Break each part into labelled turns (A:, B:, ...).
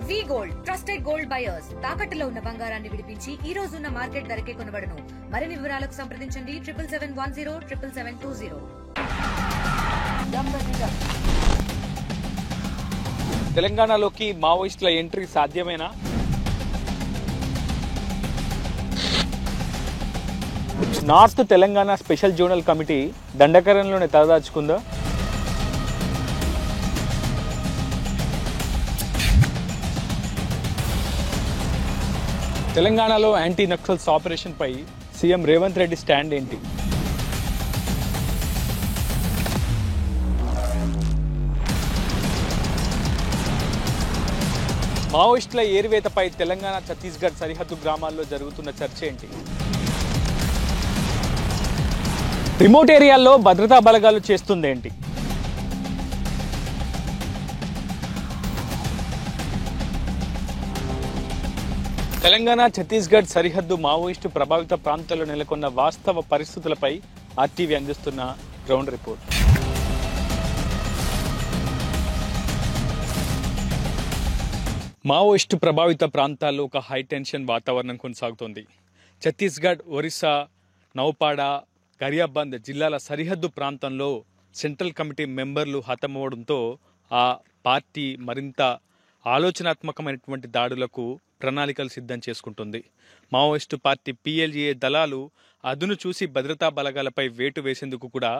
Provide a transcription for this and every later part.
A: వి gold trusted gold buyers తాకట్టులో ఉన్న బంగారాన్ని విడిపించి ఈ రోజు ఉన్న మార్కెట్ ధరకే కొనబడును. మరిన్ని వివరాలకు సంప్రదించండి 7710 77720.
B: తెలంగాణలోకి మావోయిస్టుల ఎంట్రీ సాధ్యమేనా? North Telangana special zonal committee దండకరణలోనే తలదాచుకుందా? తెలంగాణలో యాంటీ నక్సల్స్ ఆపరేషన్ పై సీఎం రేవంత్ రెడ్డి స్టాండ్ ఏంటి? మావోయిస్టుల ఏరివేతపై తెలంగాణ ఛత్తీస్గఢ్ సరిహద్దు గ్రామాల్లో జరుగుతున్న చర్చ ఏంటి? రిమోట్ ఏరియాల్లో భద్రతా బలగాలు చేస్తుందేంటి? తెలంగాణ ఛత్తీస్గఢ్ సరిహద్దు మావోయిస్టు ప్రభావిత ప్రాంతాల్లో నెలకొన్న వాస్తవ పరిస్థితులపై ఆర్టీవీ అందిస్తున్న గ్రౌండ్ రిపోర్ట్. మావోయిస్టు ప్రభావిత ప్రాంతాల్లో ఒక హైటెన్షన్ వాతావరణం కొనసాగుతోంది. ఛత్తీస్గఢ్, ఒరిస్సా, నౌపాడ, గరియాబంద్ జిల్లాల సరిహద్దు ప్రాంతంలో సెంట్రల్ కమిటీ మెంబర్లు హతమవడంతో ఆ పార్టీ మరింత ఆలోచనాత్మకమైనటువంటి దాడులకు ప్రణాళికలు సిద్ధం చేసుకుంటుంది. మావోయిస్టు పార్టీ PLA దళాలు అదును చూసి భద్రతా బలగాలపై వేటు వేసేందుకు కూడా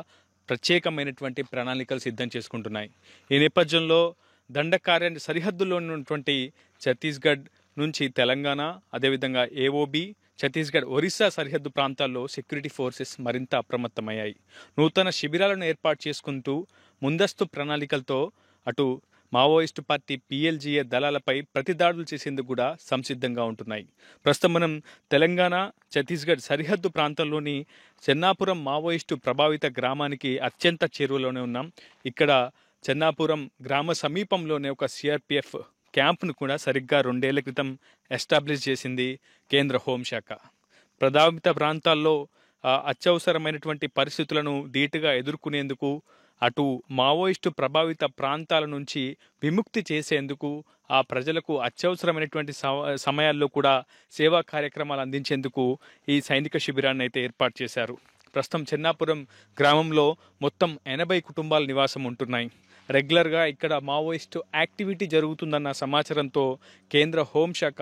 B: ప్రత్యేకమైనటువంటి ప్రణాళికలు సిద్ధం చేసుకుంటున్నాయి. ఈ నేపథ్యంలో దండకార్య సరిహద్దులో ఉన్నటువంటి ఛత్తీస్గఢ్ నుంచి తెలంగాణ, అదేవిధంగా AOB, ఛత్తీస్గఢ్, ఒరిస్సా సరిహద్దు ప్రాంతాల్లో సెక్యూరిటీ ఫోర్సెస్ మరింత అప్రమత్తమయ్యాయి. నూతన శిబిరాలను ఏర్పాటు చేసుకుంటూ ముందస్తు ప్రణాళికలతో అటు మావోయిస్టు పార్టీ PLA దళాలపై ప్రతిదాడులు చేసేందుకు కూడా సంసిద్ధంగా ఉంటున్నాయి. ప్రస్తుతం మనం తెలంగాణ ఛత్తీస్గఢ్ సరిహద్దు ప్రాంతంలోని చెన్నాపురం మావోయిస్టు ప్రభావిత గ్రామానికి అత్యంత చేరువలోనే ఉన్నాం. ఇక్కడ చెన్నాపురం గ్రామ సమీపంలోనే ఒక CRPF క్యాంప్ను కూడా సరిగ్గా 2 ఏళ్ల క్రితం ఎస్టాబ్లిష్ చేసింది కేంద్ర హోంశాఖ. ప్రభావిత ప్రాంతాల్లో అత్యవసరమైనటువంటి పరిస్థితులను ధీటుగా ఎదుర్కొనేందుకు, అటు మావోయిస్టు ప్రభావిత ప్రాంతాల నుంచి విముక్తి చేసేందుకు, ఆ ప్రజలకు అత్యవసరమైనటువంటి సమయాల్లో కూడా సేవా కార్యక్రమాలు అందించేందుకు ఈ సైనిక శిబిరాన్ని అయితే ఏర్పాటు చేశారు. ప్రస్తుతం చెన్నాపురం గ్రామంలో మొత్తం 80 కుటుంబాలు నివాసం ఉంటున్నాయి. రెగ్యులర్గా ఇక్కడ మావోయిస్టు యాక్టివిటీ జరుగుతుందన్న సమాచారంతో కేంద్ర హోంశాఖ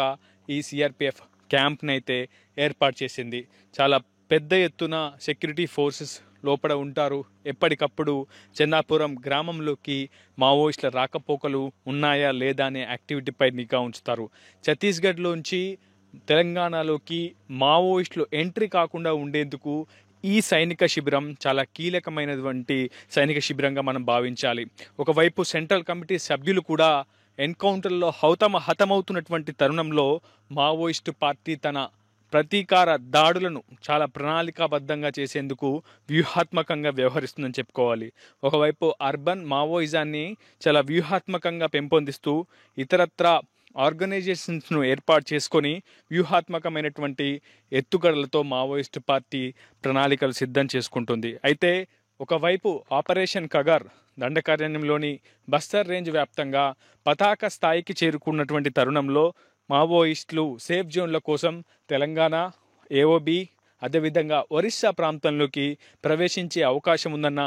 B: ఈ CRPF క్యాంప్ని అయితే ఏర్పాటు చేసింది. చాలా పెద్ద ఎత్తున సెక్యూరిటీ ఫోర్సెస్ లోపల ఉంటారు. ఎప్పటికప్పుడు చెన్నాపురం గ్రామంలోకి మావోయిస్టుల రాకపోకలు ఉన్నాయా లేదా అనే యాక్టివిటీపై నిఘా ఉంచుతారు. ఛత్తీస్గఢ్లోంచి తెలంగాణలోకి మావోయిస్టులు ఎంట్రీ కాకుండా ఉండేందుకు ఈ సైనిక శిబిరం చాలా కీలకమైనటువంటి సైనిక శిబిరంగా మనం భావించాలి. ఒకవైపు సెంట్రల్ కమిటీ సభ్యులు కూడా ఎన్కౌంటర్లో హతమవుతున్నటువంటి తరుణంలో మావోయిస్టు పార్టీ తన ప్రతీకార దాడులను చాలా ప్రణాళికాబద్ధంగా చేసేందుకు వ్యూహాత్మకంగా వ్యవహరిస్తుందని చెప్పుకోవాలి. ఒకవైపు అర్బన్ మావోయిజాన్ని చాలా వ్యూహాత్మకంగా పెంపొందిస్తూ ఇతరత్రా ఆర్గనైజేషన్స్ను ఏర్పాటు చేసుకొని వ్యూహాత్మకమైనటువంటి ఎత్తుగడలతో మావోయిస్టు పార్టీ ప్రణాళికలు సిద్ధం చేసుకుంటుంది. అయితే ఒకవైపు ఆపరేషన్ కగర్ దండకారణ్యంలోని బస్తర్ రేంజ్ వ్యాప్తంగా పతాక స్థాయికి చేరుకున్నటువంటి తరుణంలో మావోయిస్టులు సేఫ్ జోన్ల కోసం తెలంగాణ, AOB, అదేవిధంగా ఒరిస్సా ప్రాంతంలోకి ప్రవేశించే అవకాశం ఉందన్న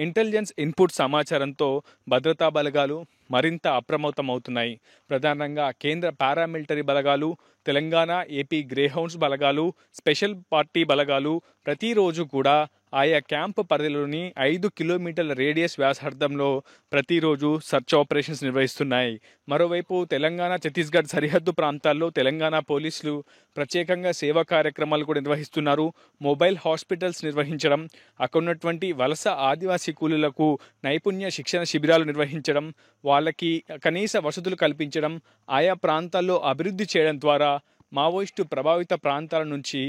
B: ఇంటెలిజెన్స్ ఇన్పుట్ సమాచారంతో భద్రతా బలగాలు మరింత అప్రమత్తమవుతున్నాయి. ప్రధానంగా కేంద్ర పారామిలిటరీ బలగాలు, తెలంగాణ, AP గ్రేహౌండ్స్ బలగాలు, స్పెషల్ పార్టీ బలగాలు ప్రతిరోజు కూడా ఆయా క్యాంపు పరిధిలోని 5 కిలోమీటర్ల రేడియస్ వ్యాసార్థంలో ప్రతిరోజు సర్చ్ ఆపరేషన్స్ నిర్వహిస్తున్నాయి. మరోవైపు తెలంగాణ ఛత్తీస్గఢ్ సరిహద్దు ప్రాంతాల్లో తెలంగాణ పోలీసులు ప్రత్యేకంగా సేవా కార్యక్రమాలు కూడా నిర్వహిస్తున్నారు. మొబైల్ హాస్పిటల్స్ నిర్వహించడం, అక్కడ ఉన్నటువంటి వలస ఆదివాసీ కూలీలకు నైపుణ్య శిక్షణ శిబిరాలు నిర్వహించడం, వాళ్ళకి కనీస వసతులు కల్పించడం, ఆయా ప్రాంతాల్లో అభివృద్ధి చేయడం ద్వారా మావోయిస్టు ప్రభావిత ప్రాంతాల నుంచి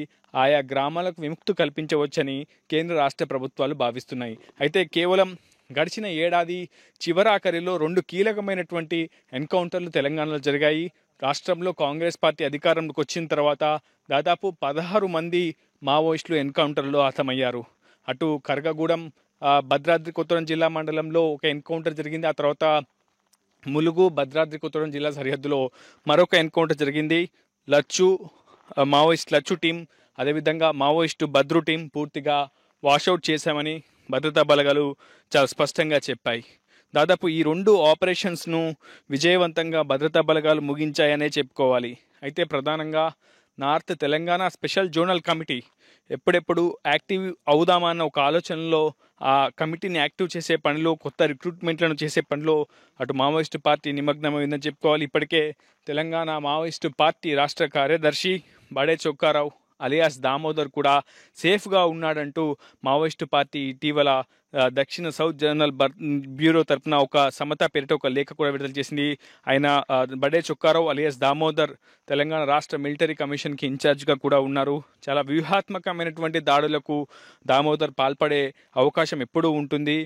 B: ఆయా గ్రామాలకు విముక్తి కల్పించవచ్చని కేంద్ర రాష్ట్ర ప్రభుత్వాలు భావిస్తున్నాయి. అయితే కేవలం గడిచిన ఏడాది చివరాఖరిలో 2 కీలకమైనటువంటి ఎన్కౌంటర్లు తెలంగాణలో జరిగాయి. రాష్ట్రంలో కాంగ్రెస్ పార్టీ అధికారంలోకి వచ్చిన తర్వాత దాదాపు 16 మంది మావోయిస్టులు ఎన్కౌంటర్లో హతమయ్యారు. అటు కరగగూడెం, భద్రాద్రి కొత్తగూడెం జిల్లా మండలంలో ఒక ఎన్కౌంటర్ జరిగింది. ఆ తర్వాత ములుగు భద్రాద్రి కొత్తగూడెం జిల్లా సరిహద్దులో మరొక ఎన్కౌంటర్ జరిగింది. లచ్చు మావోయిస్ట్ లచ్చు టీం, అదేవిధంగా మావోయిస్టు భద్రు టీం పూర్తిగా వాషౌట్ చేశామని భద్రతా బలగాలు చాలా స్పష్టంగా చెప్పాయి. దాదాపు ఈ 2 ఆపరేషన్స్ను విజయవంతంగా భద్రతా బలగాలు ముగించాయనే చెప్పుకోవాలి. అయితే ప్రధానంగా north Telangana special zonal committee ఎప్పుడెప్పుడు యాక్టివ్ అవుదామా అన్న ఒక ఆలోచనలో ఆ కమిటీని యాక్టివ్ చేసే పనిలో, కొత్త రిక్రూట్మెంట్లను చేసే పనిలో అటు మావోయిస్టు పార్టీ నిమగ్నమైందని చెప్పుకోవాలి. ఇప్పటికే తెలంగాణ మావోయిస్టు పార్టీ రాష్ట్ర కార్యదర్శి బడే చొక్కారావు అలియాస్ దామోదర్ కూడా సేఫ్గా ఉన్నాడంటూ మావోయిస్టు పార్టీ ఇటీవల దక్షిణ సౌత్ జర్నల్ బ్యూరో తరఫున ఒక సమత పేరిట ఒక లేఖ కూడా విడుదల చేసింది. ఆయన బడే చొక్కారావు అలియాస్ దామోదర్ తెలంగాణ రాష్ట్ర మిలిటరీ కమిషన్కి ఇన్ఛార్జ్గా కూడా ఉన్నారు. చాలా వ్యూహాత్మకమైనటువంటి దాడులకు దామోదర్ పాల్పడే అవకాశం ఎప్పుడూ ఉంటుంది.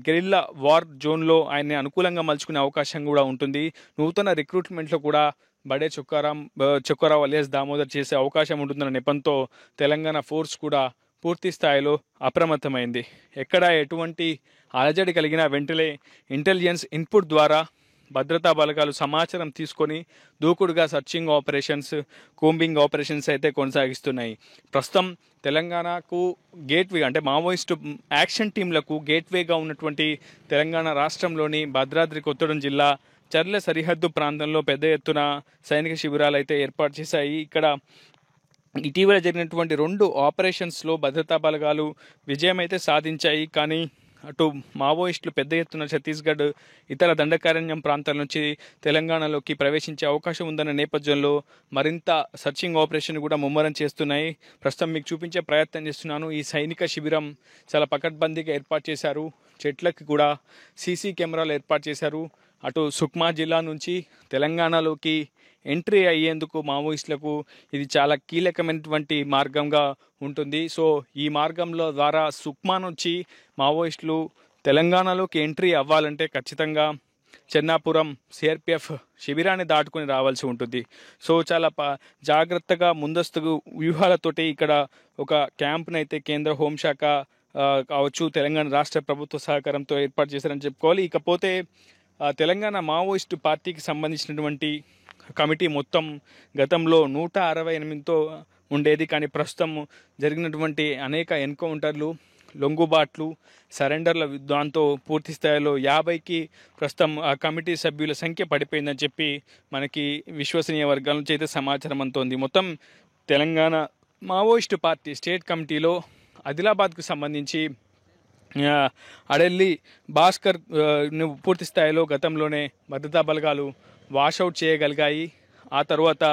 B: గెరిల్లా వార్ జోన్లో ఆయన్ని అనుకూలంగా మలుచుకునే అవకాశం కూడా ఉంటుంది. నూతన రిక్రూట్మెంట్లో కూడా బడే చొక్కారావు అలియాస్ దామోదర్ చేసే అవకాశం ఉంటుందన్న నెపంతో తెలంగాణ ఫోర్స్ కూడా పూర్తి స్థాయిలో అప్రమత్తమైంది. ఎక్కడ ఎటువంటి అలజడి కలిగినా వెంటనే ఇంటెలిజెన్స్ ఇన్పుట్ ద్వారా భద్రతా బలగాలు సమాచారం తీసుకొని దూకుడుగా సర్చింగ్ ఆపరేషన్స్, కూంబింగ్ ఆపరేషన్స్ అయితే కొనసాగిస్తున్నాయి. ప్రస్తుతం తెలంగాణకు గేట్వే అంటే మావోయిస్టు యాక్షన్ టీంలకు గేట్వేగా ఉన్నటువంటి తెలంగాణ రాష్ట్రంలోని భద్రాద్రి కొత్తగూడెం జిల్లా చర్ల సరిహద్దు ప్రాంతంలో పెద్ద ఎత్తున సైనిక శిబిరాలు అయితే ఏర్పాటు చేశాయి. ఇక్కడ ఇటీవల జరిగినటువంటి 2 ఆపరేషన్స్లో భద్రతా బలగాలు విజయం అయితే సాధించాయి. కానీ అటు మావోయిస్టులు పెద్ద ఎత్తున ఛత్తీస్గఢ్ ఇతర దండకారణ్యం ప్రాంతాల నుంచి తెలంగాణలోకి ప్రవేశించే అవకాశం ఉందన్న నేపథ్యంలో మరింత సర్చింగ్ ఆపరేషన్ కూడా ముమ్మరం చేస్తున్నాయి. ప్రస్తుతం మీకు చూపించే ప్రయత్నం చేస్తున్నాను. ఈ సైనిక శిబిరం చాలా పకడ్బందీగా ఏర్పాటు చేశారు. చెట్లకి కూడా సీసీ కెమెరాలు ఏర్పాటు చేశారు. అటు సుక్మా జిల్లా నుంచి తెలంగాణలోకి ఎంట్రీ అయ్యేందుకు మావోయిస్టులకు ఇది చాలా కీలకమైనటువంటి మార్గంగా ఉంటుంది. సో ఈ మార్గంలో ద్వారా సుక్మా నుంచి మావోయిస్టులు తెలంగాణలోకి ఎంట్రీ అవ్వాలంటే ఖచ్చితంగా చెన్నాపురం సిఆర్పిఎఫ్ శిబిరాన్ని దాటుకుని రావాల్సి ఉంటుంది. సో చాలా జాగ్రత్తగా ముందస్తు వ్యూహాలతోటి ఇక్కడ ఒక క్యాంప్ను అయితే కేంద్ర హోంశాఖ కావచ్చు, తెలంగాణ రాష్ట్ర ప్రభుత్వ సహకారంతో ఏర్పాటు చేశారని చెప్పుకోవాలి. ఇకపోతే తెలంగాణ మావోయిస్టు పార్టీకి సంబంధించినటువంటి కమిటీ మొత్తం గతంలో 168తో ఉండేది. కానీ ప్రస్తుతం జరిగినటువంటి అనేక ఎన్కౌంటర్లు, లొంగుబాట్లు, సరెండర్ల దాంతో పూర్తి స్థాయిలో 50కి ప్రస్తుతం ఆ కమిటీ సభ్యుల సంఖ్య పడిపోయిందని చెప్పి మనకి విశ్వసనీయ వర్గాల నుంచి అయితే సమాచారం అందుతోంది. మొత్తం తెలంగాణ మావోయిస్టు పార్టీ స్టేట్ కమిటీలో ఆదిలాబాద్కు సంబంధించి అడెల్లి భాస్కర్ పూర్తి స్థాయిలో గతంలోనే భద్రతా బలగాలు వాషౌట్ చేయగలిగాయి. ఆ తర్వాత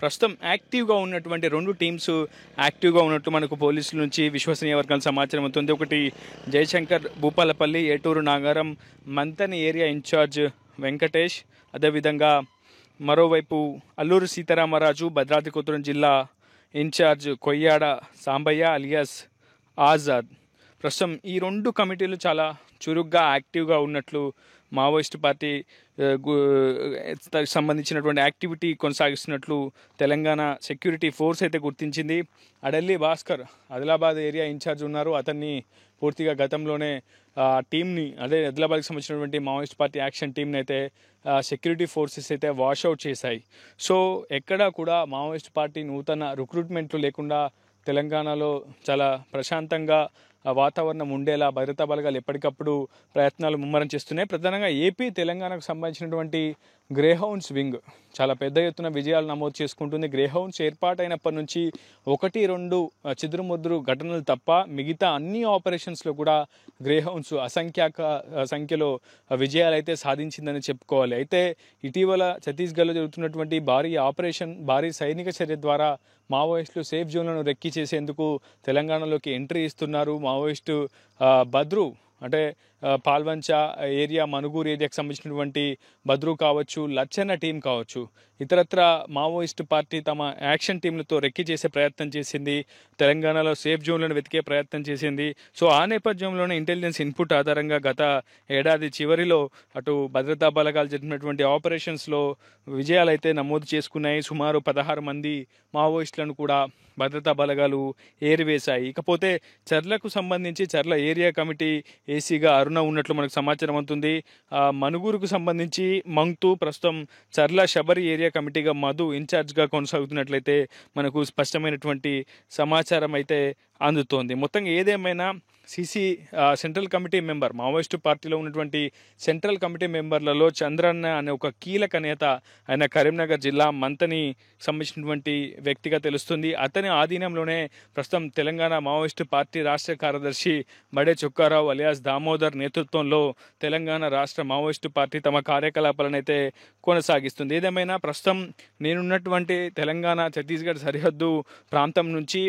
B: ప్రస్తుతం యాక్టివ్గా ఉన్నటువంటి 2 టీమ్స్ యాక్టివ్గా ఉన్నట్టు మనకు పోలీసుల నుంచి విశ్వసనీయ వర్గాల సమాచారం అవుతుంది. ఒకటి జయశంకర్ భూపాలపల్లి, ఏటూరు నాగారం మంతని ఏరియా ఇన్ఛార్జ్ వెంకటేష్, అదేవిధంగా మరోవైపు అల్లూరు సీతారామరాజు భద్రాద్రి కొత్తగూడెం జిల్లా ఇన్ఛార్జ్ కొయ్యాడ సాంబయ్య అలియాస్ ఆజాద్. ప్రస్తుతం ఈ 2 కమిటీలు చాలా చురుగ్గా యాక్టివ్గా ఉన్నట్లు మావోయిస్టు పార్టీ సంబంధించినటువంటి యాక్టివిటీ కొనసాగిస్తున్నట్లు తెలంగాణ సెక్యూరిటీ ఫోర్స్ అయితే గుర్తించింది. అడెల్లి భాస్కర్ ఆదిలాబాద్ ఏరియా ఇన్ఛార్జ్ ఉన్నారు. అతన్ని పూర్తిగా గతంలోనే టీంని ఆదిలాబాద్కి సంబంధించినటువంటి మావోయిస్ట్ పార్టీ యాక్షన్ టీంని అయితే సెక్యూరిటీ ఫోర్సెస్ అయితే వాషౌట్ చేశాయి. సో ఎక్కడా కూడా మావోయిస్ట్ పార్టీ నూతన రిక్రూట్మెంట్లు లేకుండా తెలంగాణలో చాలా ప్రశాంతంగా వాతావరణం ఉండేలా భద్రతా బలగాలు ఎప్పటికప్పుడు ప్రయత్నాలు ముమ్మరం చేస్తున్నాయి. ప్రధానంగా ఏపీ తెలంగాణకు సంబంధించినటువంటి గ్రేహౌండ్స్ వింగ్ చాలా పెద్ద ఎత్తున విజయాలు నమోదు చేసుకుంటుంది. గ్రేహౌండ్స్ ఏర్పాటైనప్పటి నుంచి 1-2 చిదురుముద్రు ఘటనలు తప్ప మిగతా అన్ని ఆపరేషన్స్లో కూడా గ్రేహౌండ్స్ అసంఖ్యాక సంఖ్యలో విజయాలు అయితే సాధించిందని చెప్పుకోవాలి. అయితే ఇటీవల ఛత్తీస్గఢ్లో జరుగుతున్నటువంటి భారీ సైనిక చర్య ద్వారా మావోయిస్టులు సేఫ్ జోన్లను రెక్కి చేసేందుకు తెలంగాణలోకి ఎంట్రీ ఇస్తున్నారు. మావోయిస్టు భద్రు అంటే పాల్వంచ ఏరియా, మనుగూరు ఏరియాకి సంబంధించినటువంటి భద్రు కావచ్చు, లచ్చన్న టీం కావచ్చు, ఇతరత్ర మావోయిస్టు పార్టీ తమ యాక్షన్ టీంలతో రెక్కి చేసే ప్రయత్నం చేసింది. తెలంగాణలో సేఫ్ జోన్లను వెతికే ప్రయత్నం చేసింది. సో ఆ నేపథ్యంలోనే ఇంటెలిజెన్స్ ఇన్పుట్ ఆధారంగా గత ఏడాది చివరిలో అటు భద్రతా బలగాలు జరిపినటువంటి ఆపరేషన్స్లో విజయాలు అయితే నమోదు చేసుకున్నాయి. సుమారు 16 మంది మావోయిస్టులను కూడా భద్రతా బలగాలు ఏరివేశాయి. ఇకపోతే చర్లకు సంబంధించి చర్ల ఏరియా కమిటీ ఏసీగా అరుణ కరుణ ఉన్నట్లు మనకు సమాచారం అవుతుంది. మనుగూరుకు సంబంధించి మంగ్తు ప్రస్తుతం చర్ల శబరి ఏరియా కమిటీగా మధు ఇన్ఛార్జ్గా కొనసాగుతున్నట్లయితే మనకు స్పష్టమైనటువంటి సమాచారం అయితే అందుతోంది. మొత్తంగా ఏదేమైనా CC central committee member, Maoist పార్టీలో ఉన్నటువంటి సెంట్రల్ కమిటీ మెంబర్లలో చంద్రన్న అనే ఒక కీలక నేత, ఆయన కరీంనగర్ జిల్లా మంతని సంబంధించినటువంటి వ్యక్తిగా తెలుస్తుంది. అతని ఆధీనంలోనే ప్రస్తుతం తెలంగాణ మావోయిస్టు పార్టీ రాష్ట్ర కార్యదర్శి బడే చొక్కారావు అలియాస్ దామోదర్ నేతృత్వంలో తెలంగాణ రాష్ట్ర మావోయిస్టు పార్టీ తమ కార్యకలాపాలను అయితే కొనసాగిస్తుంది. ఏదేమైనా ప్రస్తుతం నేనున్నటువంటి తెలంగాణ ఛత్తీస్గఢ్ సరిహద్దు ప్రాంతం నుంచి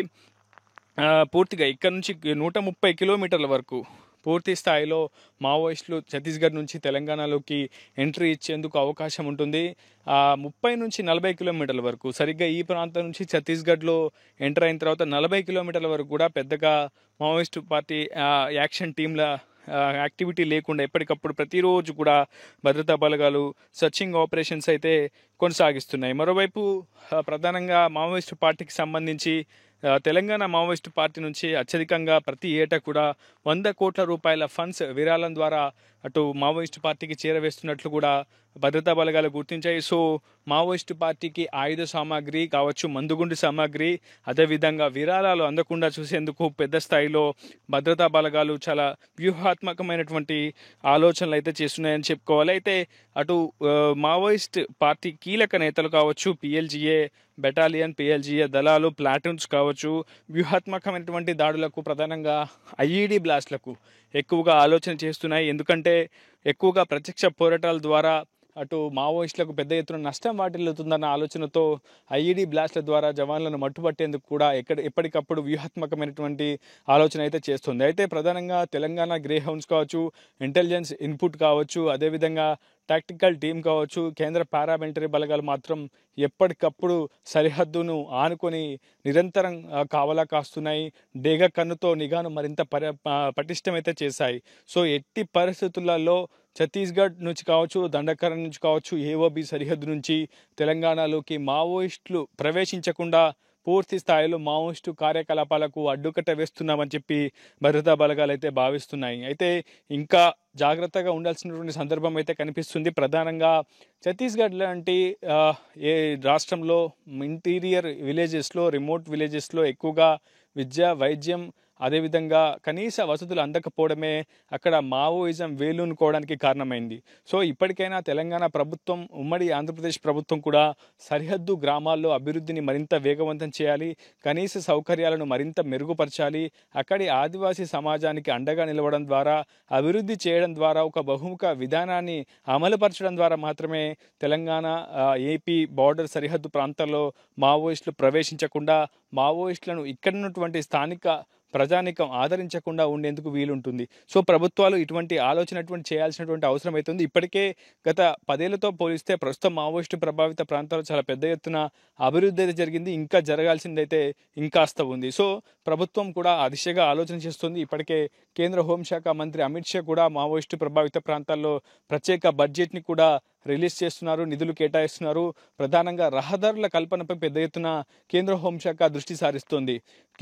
B: పూర్తిగా ఇక్కడ నుంచి 130 కిలోమీటర్ల వరకు పూర్తి స్థాయిలో మావోయిస్టులు ఛత్తీస్గఢ్ నుంచి తెలంగాణలోకి ఎంట్రీ ఇచ్చేందుకు అవకాశం ఉంటుంది. 30 నుంచి 40 కిలోమీటర్ల వరకు సరిగ్గా ఈ ప్రాంతం నుంచి ఛత్తీస్గఢ్లో ఎంటర్ అయిన తర్వాత 40 కిలోమీటర్ల వరకు కూడా పెద్దగా మావోయిస్టు పార్టీ యాక్షన్ టీంల యాక్టివిటీ లేకుండా ఎప్పటికప్పుడు ప్రతిరోజు కూడా భద్రతా బలగాలు సర్చింగ్ ఆపరేషన్స్ అయితే కొనసాగిస్తున్నాయి. మరోవైపు ప్రధానంగా మావోయిస్టు పార్టీకి సంబంధించి తెలంగాణ మావోయిస్టు పార్టీ నుంచి అత్యధికంగా ప్రతి ఏటా కూడా 100 కోట్ల రూపాయల ఫండ్స్ విరాళం ద్వారా అటు మావోయిస్టు పార్టీకి చేరవేస్తున్నట్లు కూడా భద్రతా బలగాలు గుర్తించాయి. సో మావోయిస్టు పార్టీకి ఆయుధ సామాగ్రి కావచ్చు, మందుగుండు సామాగ్రి, అదేవిధంగా విరాళాలు అందకుండా చూసేందుకు పెద్ద స్థాయిలో భద్రతా బలగాలు చాలా వ్యూహాత్మకమైనటువంటి ఆలోచనలు అయితే చేస్తున్నాయని చెప్పుకోవాలి. అయితే అటు మావోయిస్ట్ పార్టీ కీలక నేతలు కావచ్చు, పిఎల్జిఏ బెటాలియన్, పిఎల్జిఏ దళాలు, ప్లాటూన్స్ కావచ్చు, వ్యూహాత్మకమైనటువంటి దాడులకు ప్రధానంగా ఐఈడి బ్లాస్ట్లకు ఎక్కువగా ఆలోచన చేస్తున్నాయి. ఎందుకంటే ఎక్కువగా ప్రత్యక్ష పోరాటాల ద్వారా అటు మావోయిస్టులకు పెద్ద ఎత్తున నష్టం వాటిల్లుతుందన్న ఆలోచనతో ఐఈడి బ్లాస్ట్ల ద్వారా జవాన్లను మట్టుపట్టేందుకు కూడా ఎప్పటికప్పుడు వ్యూహాత్మకమైనటువంటి ఆలోచన అయితే చేస్తుంది. అయితే ప్రధానంగా తెలంగాణ గ్రే హౌండ్స్ కావచ్చు, ఇంటెలిజెన్స్ ఇన్పుట్ కావచ్చు, అదేవిధంగా టాక్టికల్ టీం కావచ్చు, కేంద్ర పారామిలిటరీ బలగాలు మాత్రం ఎప్పటికప్పుడు సరిహద్దును ఆనుకొని నిరంతరం కావలా కాస్తున్నాయి. డేగ కన్నుతో నిఘాను మరింత పటిష్టమైతే చేశాయి. సో ఎట్టి పరిస్థితులలో ఛత్తీస్గఢ్ నుంచి కావచ్చు, దండకరణ నుంచి కావచ్చు, ఏఓబి సరిహద్దు నుంచి తెలంగాణలోకి మావోయిస్టులు ప్రవేశించకుండా పూర్తి స్థాయిలో మావోయిస్టు కార్యకలాపాలకు అడ్డుకట్ట వేస్తున్నామని చెప్పి భద్రతా బలగాలు అయితే భావిస్తున్నాయి. అయితే ఇంకా జాగ్రత్తగా ఉండాల్సినటువంటి సందర్భం అయితే కనిపిస్తుంది. ప్రధానంగా ఛత్తీస్గఢ్ లాంటి ఏ రాష్ట్రంలో ఇంటీరియర్ విలేజెస్లో, రిమోట్ విలేజెస్లో ఎక్కువగా విద్య, వైద్యం, అదేవిధంగా కనీస వసతులు అందకపోవడమే అక్కడ మావోయిజం వేలూనుకోవడానికి కారణమైంది. సో ఇప్పటికైనా తెలంగాణ ప్రభుత్వం, ఉమ్మడి ఆంధ్రప్రదేశ్ ప్రభుత్వం కూడా సరిహద్దు గ్రామాల్లో అభివృద్ధిని మరింత వేగవంతం చేయాలి, కనీస సౌకర్యాలను మరింత మెరుగుపరచాలి. అక్కడి ఆదివాసీ సమాజానికి అండగా నిలవడం ద్వారా, అభివృద్ధి చేయడం ద్వారా, ఒక బహుముఖ విధానాన్ని అమలుపరచడం ద్వారా మాత్రమే తెలంగాణ ఏపీ బార్డర్ సరిహద్దు ప్రాంతాల్లో మావోయిస్టులు ప్రవేశించకుండా, మావోయిస్టులను ఇక్కడ ఉన్నటువంటి స్థానిక ప్రజానికం ఆదరించకుండా ఉండేందుకు వీలుంటుంది. సో ప్రభుత్వాలు ఇటువంటి చేయాల్సినటువంటి అవసరం అవుతుంది. ఇప్పటికే గత 10 ఏళ్లతో పోలిస్తే ప్రస్తుతం మావోయిస్టు ప్రభావిత ప్రాంతాల్లో చాలా పెద్ద ఎత్తున అభివృద్ధి అయితే జరిగింది. ఇంకా జరగాల్సిందైతే ఇంకాస్త ఉంది. సో ప్రభుత్వం కూడా ఆ దిశగా ఆలోచన చేస్తుంది. ఇప్పటికే కేంద్ర హోంశాఖ మంత్రి అమిత్ షా కూడా మావోయిస్టు ప్రభావిత ప్రాంతాల్లో ప్రత్యేక బడ్జెట్ని కూడా రిలీజ్ చేస్తున్నారు, నిధులు కేటాయిస్తున్నారు. ప్రధానంగా రహదారుల కల్పనపై పెద్ద ఎత్తున కేంద్ర హోంశాఖ దృష్టి సారిస్తోంది.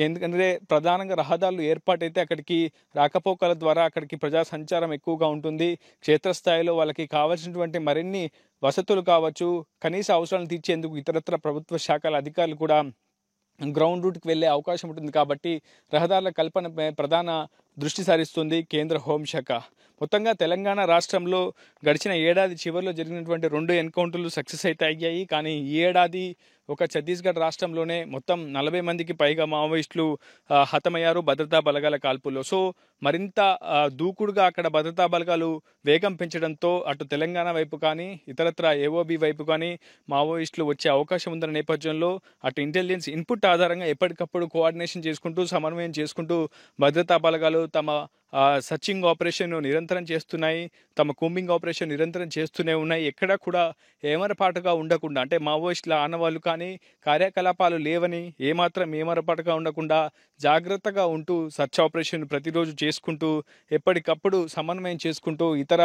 B: ఎందుకంటే ప్రధానంగా రహదారులు ఏర్పాటైతే అక్కడికి రాకపోకల ద్వారా అక్కడికి ప్రజా సంచారం ఎక్కువగా ఉంటుంది. క్షేత్రస్థాయిలో వాళ్ళకి కావాల్సినటువంటి మరిన్ని వసతులు కావచ్చు, కనీస అవసరాలను తీర్చేందుకు ఇతరత్ర ప్రభుత్వ శాఖల అధికారులు కూడా గ్రౌండ్ రూట్కి వెళ్లే అవకాశం ఉంటుంది. కాబట్టి రహదారుల కల్పనపై ప్రధాన దృష్టి సారిస్తుంది కేంద్ర హోంశాఖ. మొత్తంగా తెలంగాణ రాష్ట్రంలో గడిచిన ఏడాది చివరిలో జరిగినటువంటి 2 ఎన్కౌంటర్లు సక్సెస్ అయితే అయ్యాయి. కానీ ఈ ఏడాది ఒక ఛత్తీస్గఢ్ రాష్ట్రంలోనే మొత్తం 40 మందికి పైగా మావోయిస్టులు హతమయ్యారు భద్రతా బలగాల కాల్పుల్లో. సో మరింత దూకుడుగా అక్కడ భద్రతా బలగాలు వేగం పెంచడంతో అటు తెలంగాణ వైపు కానీ, ఇతరత్ర ఏఓబి వైపు కానీ మావోయిస్టులు వచ్చే అవకాశం ఉందన్న నేపథ్యంలో అటు ఇంటెలిజెన్స్ ఇన్పుట్ ఆధారంగా ఎప్పటికప్పుడు కోఆర్డినేషన్ చేసుకుంటూ, సమన్వయం చేసుకుంటూ భద్రతా బలగాలు తమ సర్చింగ్ ఆపరేషన్ నిరంతరం చేస్తున్నాయి, తమ కూంబింగ్ ఆపరేషన్ నిరంతరం చేస్తూనే ఉన్నాయి. ఎక్కడా కూడా ఏమరపాటుగా ఉండకుండా, అంటే మావోయిస్టుల ఆనవాళ్ళు కానీ కార్యకలాపాలు లేవని ఏమాత్రం ఏమరపాటుగా ఉండకుండా జాగ్రత్తగా ఉంటూ సర్చ్ ఆపరేషన్ ప్రతిరోజు చేసుకుంటూ, ఎప్పటికప్పుడు సమన్వయం చేసుకుంటూ, ఇతర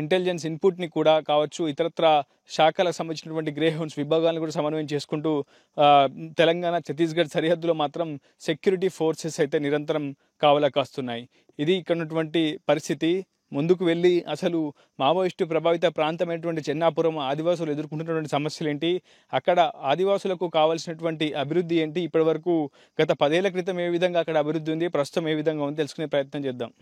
B: ఇంటెలిజెన్స్ ఇన్పుట్ని కూడా కావచ్చు, ఇతరత్ర శాఖలకు సంబంధించినటువంటి గ్రే హౌండ్స్ విభాగాలను కూడా సమన్వయం చేసుకుంటూ తెలంగాణ ఛత్తీస్గఢ్ సరిహద్దులో మాత్రం సెక్యూరిటీ ఫోర్సెస్ అయితే నిరంతరం కావలా కాస్తున్నాయి. ఇది ఇక్కడ ఉన్నటువంటి పరిస్థితి. ముందుకు వెళ్ళి అసలు మావోయిస్టు ప్రభావిత ప్రాంతమైనటువంటి చెన్నాపురం ఆదివాసులు ఎదుర్కొంటున్నటువంటి సమస్యలు ఏంటి, అక్కడ ఆదివాసులకు కావాల్సినటువంటి అభివృద్ధి ఏంటి, ఇప్పటివరకు గత 10 ఏళ్ల క్రితం ఏ విధంగా అక్కడ అభివృద్ధి ఉంది, ప్రస్తుతం ఏ విధంగా ఉంది తెలుసుకునే ప్రయత్నం చేద్దాం.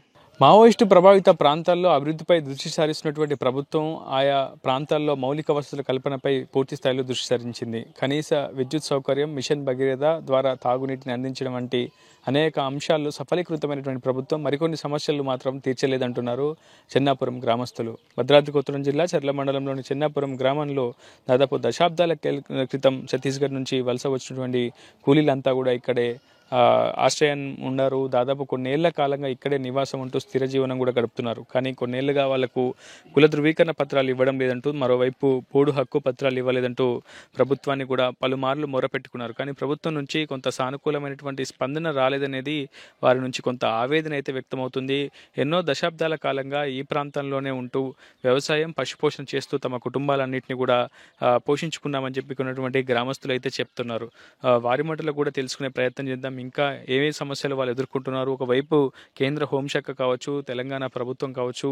B: మావోయిస్టు ప్రభావిత ప్రాంతాల్లో అభివృద్ధిపై దృష్టి సారిస్తున్నటువంటి ప్రభుత్వం ఆయా ప్రాంతాల్లో మౌలిక వసతుల కల్పనపై పూర్తి స్థాయిలో దృష్టి సారించింది. కనీస విద్యుత్ సౌకర్యం, మిషన్ భగీరథ ద్వారా తాగునీటిని అందించడం వంటి అనేక అంశాల్లో సఫలీకృతమైనటువంటి ప్రభుత్వం మరికొన్ని సమస్యలు మాత్రం తీర్చలేదంటున్నారు చెన్నాపురం గ్రామస్తులు. భద్రాద్రి కొత్తగూడెం జిల్లా చర్ల మండలంలోని చెన్నాపురం గ్రామంలో దాదాపు దశాబ్దాల క్రితం ఛత్తీస్గఢ్ నుంచి వలస వచ్చినటువంటి కూలీలంతా కూడా ఇక్కడే ఆశ్రయం ఉన్నారు. దాదాపు కొన్నేళ్ల కాలంగా ఇక్కడే నివాసం ఉంటూ స్థిర జీవనం కూడా గడుపుతున్నారు. కానీ కొన్నేళ్లుగా వాళ్లకు కుల ధృవీకరణ పత్రాలు ఇవ్వడం లేదంటూ, మరోవైపు పోడు హక్కు పత్రాలు ఇవ్వలేదంటూ ప్రభుత్వాన్ని కూడా పలుమార్లు మొరపెట్టుకున్నారు. కానీ ప్రభుత్వం నుంచి కొంత సానుకూలమైనటువంటి స్పందన రాలేదనేది వారి నుంచి కొంత ఆవేదన అయితే వ్యక్తమవుతుంది. ఎన్నో దశాబ్దాల కాలంగా ఈ ప్రాంతంలోనే ఉంటూ వ్యవసాయం, పశుపోషణ చేస్తూ తమ కుటుంబాలన్నింటినీ కూడా పోషించుకున్నామని చెప్పుకున్నటువంటి గ్రామస్తులు అయితే చెప్తున్నారు. వారి మాటలు కూడా తెలుసుకునే ప్రయత్నం చేద్దాం. ఇంకా ఏమేమి సమస్యలు వాళ్ళు ఎదుర్కొంటున్నారు, ఒకవైపు కేంద్ర హోంశాఖ కావచ్చు, తెలంగాణ ప్రభుత్వం కావచ్చు,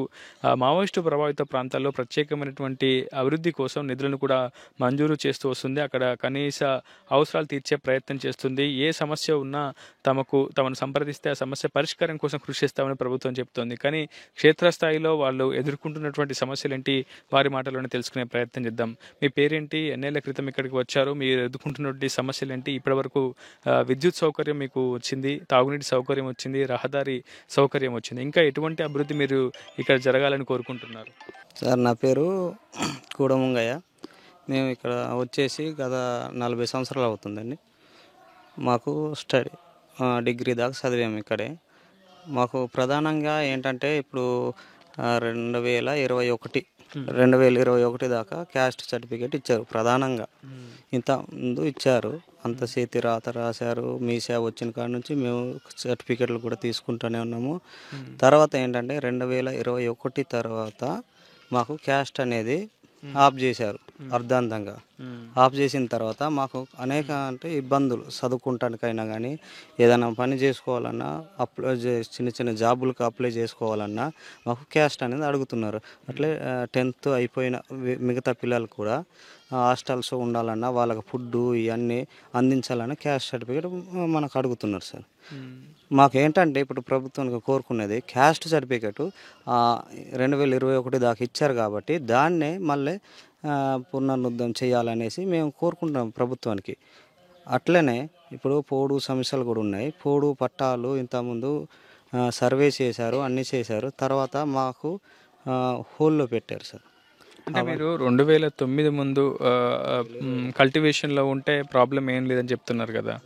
B: మావోయిస్టు ప్రభావిత ప్రాంతాల్లో ప్రత్యేకమైనటువంటి అభివృద్ధి కోసం నిధులను కూడా మంజూరు చేస్తూ వస్తుంది. అక్కడ కనీస అవసరాలు తీర్చే ప్రయత్నం చేస్తుంది. ఏ సమస్య ఉన్నా తమను సంప్రదిస్తే ఆ సమస్య పరిష్కారం కోసం కృషి చేస్తామని ప్రభుత్వం చెప్తోంది. కానీ క్షేత్రస్థాయిలో వాళ్ళు ఎదుర్కొంటున్నటువంటి సమస్యలు ఏంటి, వారి మాటలోనే తెలుసుకునే ప్రయత్నం చేద్దాం. మీ పేరేంటి, ఎన్నేళ్ల క్రితం ఇక్కడికి వచ్చారు, మీరు ఎదుర్కొంటున్నటువంటి సమస్యలు ఏంటి, ఇప్పటివరకు విద్యుత్ సౌకర్యం మీకు వచ్చింది, తాగునీటి సౌకర్యం వచ్చింది, రహదారి సౌకర్యం వచ్చింది, ఇంకా ఎటువంటి అభివృద్ధి మీరు ఇక్కడ జరగాలని కోరుకుంటున్నారు?
C: సార్, నా పేరు కూడముంగయ్య. మేము ఇక్కడ వచ్చేసి గత 40 సంవత్సరాలు అవుతుందండి. మాకు డిగ్రీ దాకా చదివాము ఇక్కడే. మాకు ప్రధానంగా ఏంటంటే ఇప్పుడు 2021 దాకా క్యాస్ట్ సర్టిఫికేట్ ఇచ్చారు. ప్రధానంగా ఇంత ముందు ఇచ్చారు, అంత చేతి రాత రాశారు. మీ సేవ వచ్చిన కాడ నుంచి మేము సర్టిఫికేట్లు కూడా తీసుకుంటూనే ఉన్నాము. తర్వాత ఏంటంటే 2021 తర్వాత మాకు క్యాస్ట్ అనేది ఆఫ్ చేశారు అర్ధాంతంగా. ఆఫ్ చేసిన తర్వాత మాకు అనేక ఇబ్బందులు, చదువుకుంటానికైనా కానీ ఏదైనా పని చేసుకోవాలన్నా, చిన్న చిన్న జాబులకు అప్లై చేసుకోవాలన్నా మాకు క్యాస్ట్ అనేది అడుగుతున్నారు. అట్లే 10th అయిపోయిన మిగతా పిల్లలు కూడా హాస్టల్స్ ఉండాలన్నా, వాళ్ళకి ఫుడ్ ఇవన్నీ అందించాలన్నా క్యాస్ట్ సర్టిఫికేట్ మనకు అడుగుతున్నారు సార్. మాకేంటంటే ఇప్పుడు ప్రభుత్వానికి కోరుకునేది క్యాస్ట్ సర్టిఫికేట్ 2021 దాకా ఇచ్చారు కాబట్టి దాన్నే మళ్ళీ పునరుద్ధరణ చేయాలనేసి మేము కోరుకుంటున్నాం ప్రభుత్వానికి. అట్లనే ఇప్పుడు పోడు సమస్యలు కూడా ఉన్నాయి. పోడు పట్టాలు ఇంతకుముందు సర్వే చేశారు, అన్నీ చేశారు. తర్వాత మాకు హోల్లో పెట్టారు సార్.
B: అంటే మీరు 2009 ముందు కల్టివేషన్లో ఉంటే ప్రాబ్లం ఏం లేదని చెప్తున్నారు కదా.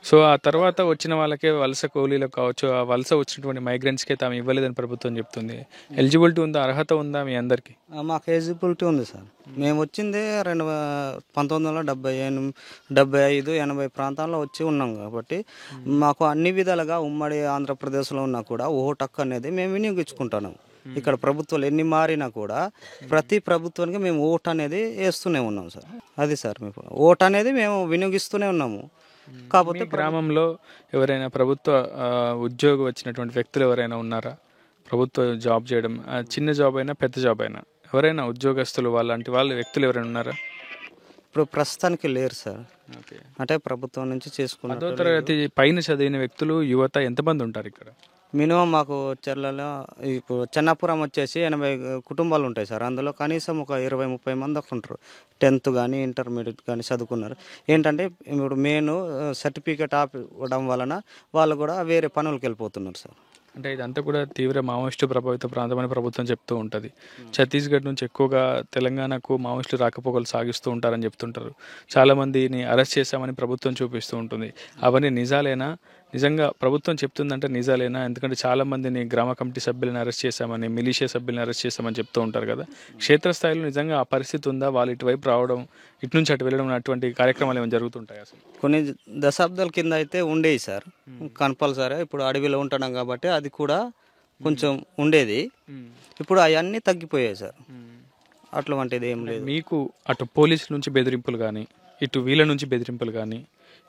B: సో ఆ తర్వాత వచ్చిన వాళ్ళకే, వలస కూలీలకు కావచ్చు, ఆ వలస వచ్చినటువంటి మైగ్రెంట్స్కే తాము ఇవ్వలేదని ప్రభుత్వం చెప్తుంది. ఎలిజిబిలిటీ ఉందా, అర్హత ఉందా మీ అందరికీ?
C: మాకు ఎలిజిబిలిటీ ఉంది సార్. మేము వచ్చిందే 1975, 80 ప్రాంతాల్లో వచ్చి ఉన్నాం కాబట్టి మాకు అన్ని విధాలుగా ఉమ్మడి ఆంధ్రప్రదేశ్లో ఉన్నా కూడా ఓటు హక్కు అనేది మేము వినియోగించుకుంటున్నాం. ఇక్కడ ప్రభుత్వాలు ఎన్ని మారినా కూడా ప్రతి ప్రభుత్వానికి మేము ఓటు అనేది వేస్తూనే ఉన్నాం సార్. అది సార్, మేము ఓటు అనేది మేము వినియోగిస్తూనే ఉన్నాము. కాకపోతే
B: గ్రామంలో ఎవరైనా ప్రభుత్వ ఉద్యోగం వచ్చినటువంటి వ్యక్తులు ఎవరైనా ఉన్నారా? ప్రభుత్వ జాబ్ చేయడం, చిన్న జాబ్ అయినా పెద్ద జాబ్ అయినా ఎవరైనా ఉద్యోగస్తులు వాళ్ళంటి వ్యక్తులు ఎవరైనా ఉన్నారా?
C: ఇప్పుడు ప్రస్తుతానికి లేరు సార్. అంటే ప్రభుత్వం నుంచి చేసుకున్న
B: 10వ తరగతి పైన చదివిన వ్యక్తులు, యువత ఎంతమంది ఉంటారు ఇక్కడ?
C: మినిమం మాకు చర్లలో ఇప్పుడు చెన్నాపురం వచ్చేసి 80 కుటుంబాలు ఉంటాయి సార్. అందులో కనీసం ఒక 20-30 మంది దాకా ఉంటారు. 10th కానీ ఇంటర్మీడియట్ కానీ చదువుకున్నారు. ఏంటంటే ఇప్పుడు మెయిన్ సర్టిఫికేట్ ఆపడం వలన వాళ్ళు కూడా వేరే పనులకు వెళ్ళిపోతున్నారు సార్.
B: అంటే ఇదంతా కూడా తీవ్ర మావోయిస్టు ప్రభావిత ప్రాంతమని ప్రభుత్వం చెప్తూ ఉంటుంది. ఛత్తీస్గఢ్ నుంచి ఎక్కువగా తెలంగాణకు మావోయిస్టులు రాకపోకలు సాగిస్తూ ఉంటారని చెప్తుంటారు. చాలామందిని అరెస్ట్ చేశామని ప్రభుత్వం చూపిస్తూ ఉంటుంది. అవన్నీ నిజాలేనా? నిజంగా ప్రభుత్వం చెప్తుందంటే నిజాలేనా? ఎందుకంటే చాలామందిని గ్రామ కమిటీ సభ్యులను అరెస్ట్ చేశామని, మిలిషియా సభ్యులను అరెస్ట్ చేశామని చెప్తూ ఉంటారు కదా. క్షేత్రస్థాయిలో నిజంగా ఆ పరిస్థితి ఉందా? వాళ్ళు ఇటువైపు రావడం, ఇటు నుంచి అటు వెళ్ళడం అటువంటి కార్యక్రమాలు ఏమైనా జరుగుతుంటాయి అసలు?
C: కొన్ని దశాబ్దాల కింద అయితే ఉండేవి సార్, కంపల్సరీ. ఇప్పుడు అడవిలో ఉంటున్నాం కాబట్టి అది కూడా కొంచెం ఉండేది. ఇప్పుడు అవన్నీ తగ్గిపోయాయి సార్. అటువంటిది ఏం లేదు.
B: మీకు అటు పోలీసుల నుంచి బెదిరింపులు కానీ, ఇటు వీళ్ళ నుంచి బెదిరింపులు కానీ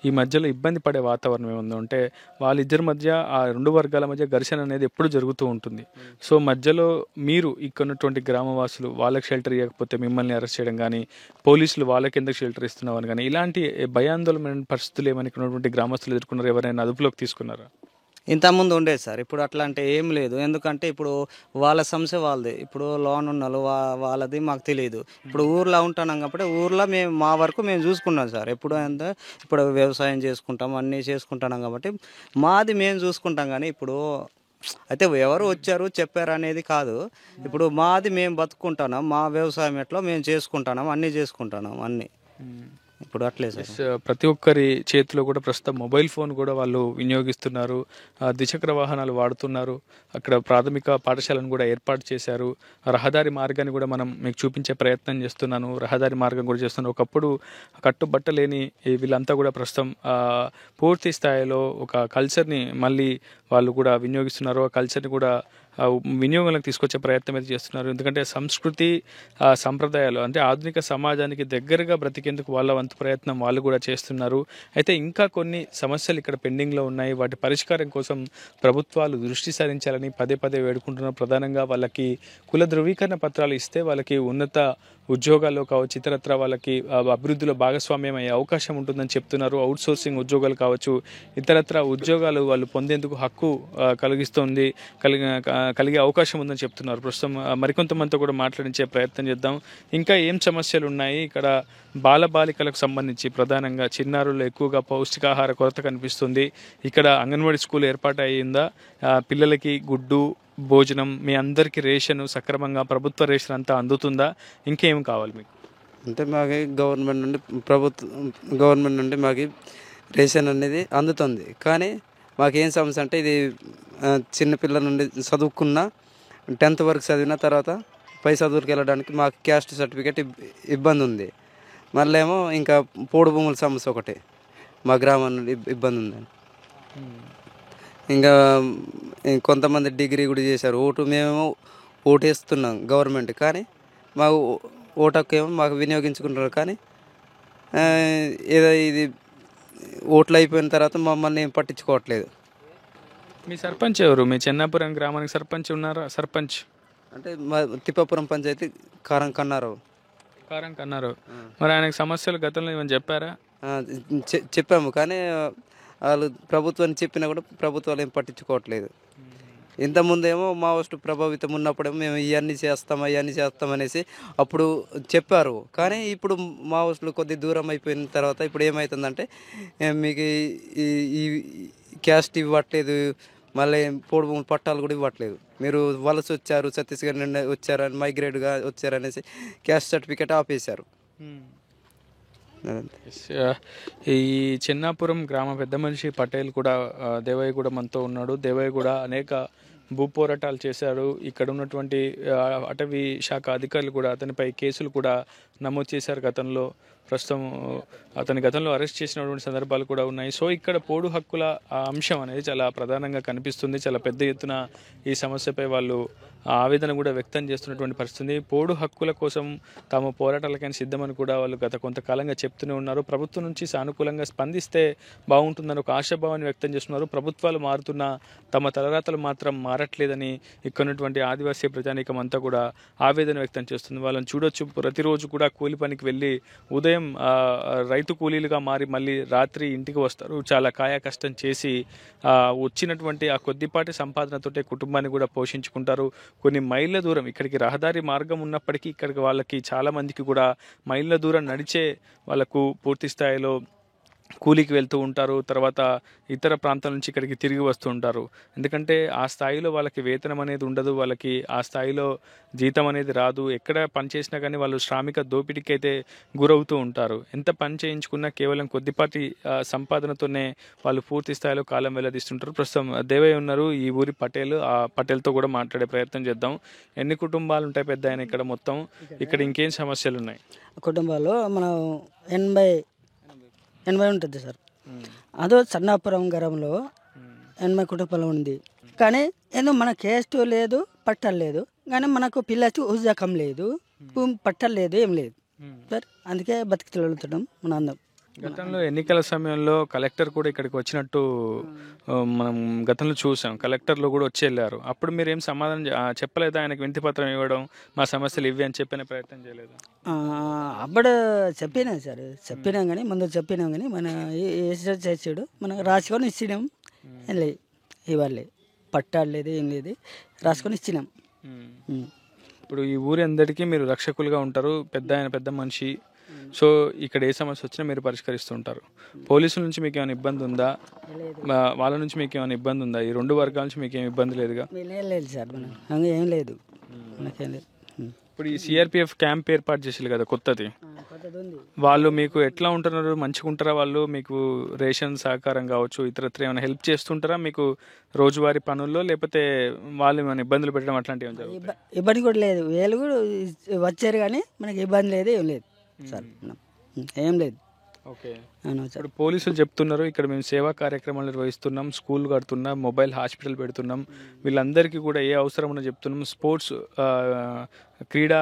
B: ఈ మధ్యలో ఇబ్బంది పడే వాతావరణం ఏముందో అంటే వాళ్ళిద్దరి మధ్య ఆ రెండు వర్గాల మధ్య ఘర్షణ అనేది ఎప్పుడు జరుగుతూ ఉంటుంది. సో మధ్యలో మీరు ఇక్కడ ఉన్నటువంటి గ్రామవాసులు వాళ్ళకి షెల్టర్ ఇవ్వకపోతే మిమ్మల్ని అరెస్ట్ చేయడం కానీ, పోలీసులు వాళ్ళకి ఎందుకు షెల్టర్ ఇస్తున్నామని కానీ, ఇలాంటి భయాందోళనమైన పరిస్థితులు ఏమైనా ఇక్కడ ఉన్నటువంటి గ్రామస్తులు ఎదుర్కొన్నారు? ఎవరైనా అదుపులోకి తీసుకున్నారా?
C: ఇంతకుముందు ఉండేది సార్, ఇప్పుడు అట్లా అంటే ఏం లేదు. ఎందుకంటే ఇప్పుడు వాళ్ళ సమస్య వాళ్ళది. ఇప్పుడు లోన్ ఉన్నోళ్ళు వాళ్ళది మాకు తెలియదు. ఇప్పుడు ఊర్లో ఉంటున్నాం కాబట్టి ఊర్లో మేము మా వరకు మేము చూసుకున్నాం సార్. ఎప్పుడు అంటే ఇప్పుడు వ్యవసాయం చేసుకుంటాం, అన్నీ చేసుకుంటున్నాం కాబట్టి మాది మేము చూసుకుంటాం. కానీ ఇప్పుడు అయితే ఎవరు వచ్చారు చెప్పారు అనేది కాదు. ఇప్పుడు మాది మేము బతుకుంటున్నాం, మా వ్యవసాయం ఎట్లా మేము చేసుకుంటున్నాం, అన్నీ చేసుకుంటున్నాం అన్నీ. ఇప్పుడు అట్లే సార్.
B: ప్రతి ఒక్కరి చేతిలో కూడా ప్రస్తుతం మొబైల్ ఫోన్ కూడా వాళ్ళు వినియోగిస్తున్నారు, ద్విచక్ర వాహనాలు వాడుతున్నారు. అక్కడ ప్రాథమిక పాఠశాలను కూడా ఏర్పాటు చేశారు. రహదారి మార్గాన్ని కూడా మనం మీకు చూపించే ప్రయత్నం చేస్తున్నాను. రహదారి మార్గం కూడా చేస్తున్నాను. ఒకప్పుడు కట్టుబట్టలేని వీళ్ళంతా కూడా ప్రస్తుతం పూర్తి స్థాయిలో ఒక కల్చర్ని మళ్ళీ వాళ్ళు కూడా వినియోగిస్తున్నారు. ఆ కల్చర్ని కూడా వినియోగంలోకి తీసుకొచ్చే ప్రయత్నం అయితే చేస్తున్నారు. ఎందుకంటే సంస్కృతి సంప్రదాయాలు అంటే ఆధునిక సమాజానికి దగ్గరగా బ్రతికేందుకు వాళ్ళ వంతు ప్రయత్నం వాళ్ళు కూడా చేస్తున్నారు. అయితే ఇంకా కొన్ని సమస్యలు ఇక్కడ పెండింగ్లో ఉన్నాయి. వాటి పరిష్కారం కోసం ప్రభుత్వాలు దృష్టి సారించాలని పదే పదే వేడుకుంటున్నారు. ప్రధానంగా వాళ్ళకి కుల ధృవీకరణ పత్రాలు ఇస్తే వాళ్ళకి ఉన్నత ఉద్యోగాల్లో కావచ్చు, ఇతరత్ర వాళ్ళకి అభివృద్ధిలో భాగస్వామ్యం అయ్యే అవకాశం ఉంటుందని చెప్తున్నారు. అవుట్ సోర్సింగ్ ఉద్యోగాలు కావచ్చు, ఇతరత్ర ఉద్యోగాలు వాళ్ళు పొందేందుకు హక్కు కలిగే అవకాశం ఉందని చెప్తున్నారు. ప్రస్తుతం మరికొంతమందితో కూడా మాట్లాడించే ప్రయత్నం చేద్దాం. ఇంకా ఏం సమస్యలు ఉన్నాయి ఇక్కడ? బాలబాలికలకు సంబంధించి ప్రధానంగా చిన్నారుల్లో ఎక్కువగా పౌష్టికాహార కొరత కనిపిస్తుంది. ఇక్కడ అంగన్వాడీ స్కూల్ ఏర్పాటు అయ్యిందా? పిల్లలకి గుడ్డు భోజనం, మీ అందరికీ రేషన్ సక్రమంగా ప్రభుత్వ రేషన్ అంతా అందుతుందా? ఇంకేం కావాలి మీకు?
D: అంటే మాకు గవర్నమెంట్ నుండి మాకు రేషన్ అనేది అందుతుంది. కానీ మాకేం సమస్య అంటే ఇది చిన్నపిల్లల నుండి చదువుకున్న 10th వరకు చదివిన తర్వాత పై చదువులకు వెళ్ళడానికి మాకు క్యాస్ట్ సర్టిఫికేట్ ఇబ్బంది ఉంది. మళ్ళీ ఏమో ఇంకా పోడు భూముల సమస్య ఒకటి మా గ్రామం నుండి ఇబ్బంది ఉంది. ఇంకా కొంతమంది డిగ్రీ కూడా చేశారు. మేము ఓటు వేస్తున్నాం గవర్నమెంట్, కానీ మాకు ఓటు హక్కు ఏమో మాకు వినియోగించుకుంటున్నారు. కానీ ఏదో ఇది ఓట్లు అయిపోయిన తర్వాత మమ్మల్ని పట్టించుకోవట్లేదు.
B: మీ సర్పంచ్ ఎవరు? మీ చెన్నాపురం గ్రామానికి సర్పంచ్ ఉన్నారా? సర్పంచ్
D: అంటే మా తిప్పాపురం పంచాయతీ కారం కన్నారు.
B: మరి ఆయనకు సమస్యలు గతంలో ఏమైనా చెప్పారా?
D: చెప్పాము, కానీ వాళ్ళు ప్రభుత్వాన్ని చెప్పినా కూడా ప్రభుత్వాలు ఏం పట్టించుకోవట్లేదు. ఇంతకుముందేమో మావోయిస్టు ప్రభావితం ఉన్నప్పుడేమో మేము అవన్నీ చేస్తాం అనేసి అప్పుడు చెప్పారు. కానీ ఇప్పుడు మావోయిస్టులు కొద్ది దూరం అయిపోయిన తర్వాత ఇప్పుడు ఏమవుతుందంటే మీకు ఈ క్యాస్ట్ ఇవ్వట్లేదు, మళ్ళీ పోడు భూముల పట్టాలు కూడా ఇవ్వట్లేదు. మీరు వలస వచ్చారు, ఛత్తీస్గఢ్ నుండి వచ్చారని, మైగ్రేట్గా వచ్చారనేసి క్యాస్ట్ సర్టిఫికేట్ ఆపేశారు.
B: ఈ చెన్నాపురం గ్రామ పెద్ద మనిషి పటేల్ కూడా దేవయ్య కూడా మనతో ఉన్నాడు. దేవయ్య కూడా అనేక భూ పోరాటాలు చేశారు. ఇక్కడ ఉన్నటువంటి అటవీ శాఖ అధికారులు కూడా అతనిపై కేసులు కూడా నమోదు చేశారు గతంలో. ప్రస్తుతం అతని గతంలో అరెస్ట్ చేసినటువంటి సందర్భాలు కూడా ఉన్నాయి. సో ఇక్కడ పోడు హక్కుల అంశం అనేది చాలా ప్రధానంగా కనిపిస్తుంది. చాలా పెద్ద ఎత్తున ఈ సమస్యపై వాళ్ళు ఆవేదన కూడా వ్యక్తం చేస్తున్నటువంటి పరిస్థితి. పోడు హక్కుల కోసం తాము పోరాటాలకైనా సిద్ధమని కూడా వాళ్ళు గత కొంతకాలంగా చెప్తూనే ఉన్నారు. ప్రభుత్వం నుంచి సానుకూలంగా స్పందిస్తే బాగుంటుందని ఒక ఆశాభావాన్ని వ్యక్తం చేస్తున్నారు. ప్రభుత్వాలు మారుతున్న తమ తలరాతలు మాత్రం మారట్లేదని ఇక్కడ ఉన్నటువంటి ఆదివాసీ ప్రజానీకం అంతా కూడా ఆవేదన వ్యక్తం చేస్తుంది. వాళ్ళని చూడొచ్చు, ప్రతిరోజు కూడా కూలి పనికి వెళ్ళి ఉదయం రైతు కూలీలుగా మారి మళ్ళీ రాత్రి ఇంటికి వస్తారు. చాలా కాయ కష్టం చేసి వచ్చినటువంటి ఆ కొద్దిపాటి సంపాదనతోటే కుటుంబాన్ని కూడా పోషించుకుంటారు. కొన్ని మైళ్ళ దూరం, ఇక్కడికి రహదారి మార్గం ఉన్నప్పటికీ ఇక్కడికి వాళ్ళకి చాలా మందికి కూడా మైళ్ళ దూరం నడిచే వాళ్ళకు పూర్తి స్థాయిలో కూలీకి వెళ్తూ ఉంటారు. తర్వాత ఇతర ప్రాంతాల నుంచి ఇక్కడికి తిరిగి వస్తూ ఉంటారు. ఎందుకంటే ఆ స్థాయిలో వాళ్ళకి వేతనం అనేది ఉండదు, వాళ్ళకి ఆ స్థాయిలో జీతం అనేది రాదు. ఎక్కడ పని చేసినా కానీ వాళ్ళు శ్రామిక దోపిడీకి అయితే గురవుతూ ఉంటారు. ఎంత పని చేయించుకున్నా కేవలం కొద్దిపాటి సంపాదనతోనే వాళ్ళు పూర్తి స్థాయిలో కాలం వెల్లదీస్తుంటారు. ప్రస్తుతం దేవయ్య ఉన్నారు, ఈ ఊరి పటేల్. ఆ పటేల్తో కూడా మాట్లాడే ప్రయత్నం చేద్దాం. ఎన్ని కుటుంబాలు ఉంటాయి పెద్ద ఆయన ఇక్కడ మొత్తం? ఇక్కడ ఇంకేం సమస్యలు ఉన్నాయి?
E: కుటుంబాల్లో మనం 80 ఉంటుంది సార్. అదో సన్నాపురం గ్రామంలో 80 కుటుంబాలు ఉంది. కానీ ఏదో మన కేస్ట్ లేదు, పట్టాలు లేదు. కానీ మనకు పిల్లకి ఉద్యోగం లేదు, పట్టాలు లేదు, ఏం లేదు సార్. అందుకే బతికి తిరుగుతున్నాం మన అందరం.
B: గతంలో ఎన్నికల సమయంలో కలెక్టర్ కూడా ఇక్కడికి వచ్చినట్టు మనం గతంలో చూసాం. కలెక్టర్లు కూడా వచ్చి వెళ్ళారు. అప్పుడు మీరు ఏం సమాధానం చెప్పలేదా? ఆయనకు వినతి పత్రం ఇవ్వడం, మా సమస్యలు ఇవి అని చెప్పిన ప్రయత్నం చేయలేదు?
E: అప్పుడు చెప్పినాం సార్, చెప్పినాం కానీ ముందు చెప్పినాం కానీ మన చేసాడు మనం రాసుకొని ఇచ్చినాం. వెళ్ళి ఇవ్వాలి పట్టాలు లేదు ఏం లేదు, రాసుకొని ఇచ్చినాం.
B: ఇప్పుడు ఈ ఊరి అందరికీ మీరు రక్షకులుగా ఉంటారు, పెద్ద మనిషి. సో ఇక్కడ ఏ సమస్య వచ్చినా మీరు పరిష్కరిస్తూ ఉంటారు. పోలీసుల నుంచి మీకు ఏమైనా ఇబ్బంది ఉందా? వాళ్ళ నుంచి మీకు ఏమైనా ఇబ్బంది ఉందా? ఈ రెండు వర్గాల నుంచి మీకు ఏమి ఇబ్బంది లేదుగా?
E: లేదు సార్, మనం ఏం లేదు, మనకేం లేదు.
B: ఇప్పుడు ఈ సిఆర్పిఎఫ్ క్యాంప్ ఏర్పాటు చేసారు కదా కొత్తది, వాళ్ళు మీకు ఎట్లా ఉంటున్నారు? మంచిగా ఉంటారా వాళ్ళు? మీకు రేషన్ సహకారం కావచ్చు, ఇతరత్ర ఏమైనా హెల్ప్ చేస్తుంటారా మీకు రోజువారీ పనుల్లో? లేకపోతే వాళ్ళు ఏమైనా ఇబ్బందులు పెట్టడం అట్లాంటివి ఏమైనా జరుగుతాయా?
E: ఇబ్బంది కూడా లేదు, వీళ్ళు కూడా వచ్చారు కానీ మనకి ఇబ్బంది లేదు, ఏం లేదు సార్, ఏం లేదు.
B: ఓకే.
E: అవును సార్.
B: ఇప్పుడు పోలీసులు చెప్తున్నారు ఇక్కడ మేము సేవా కార్యక్రమాలు నిర్వహిస్తున్నాం, స్కూల్ కడుతున్నాం, మొబైల్ హాస్పిటల్ పెడుతున్నాం, వీళ్ళందరికీ కూడా ఏ అవసరం ఉన్నా చెప్తున్నాం, స్పోర్ట్స్ క్రీడా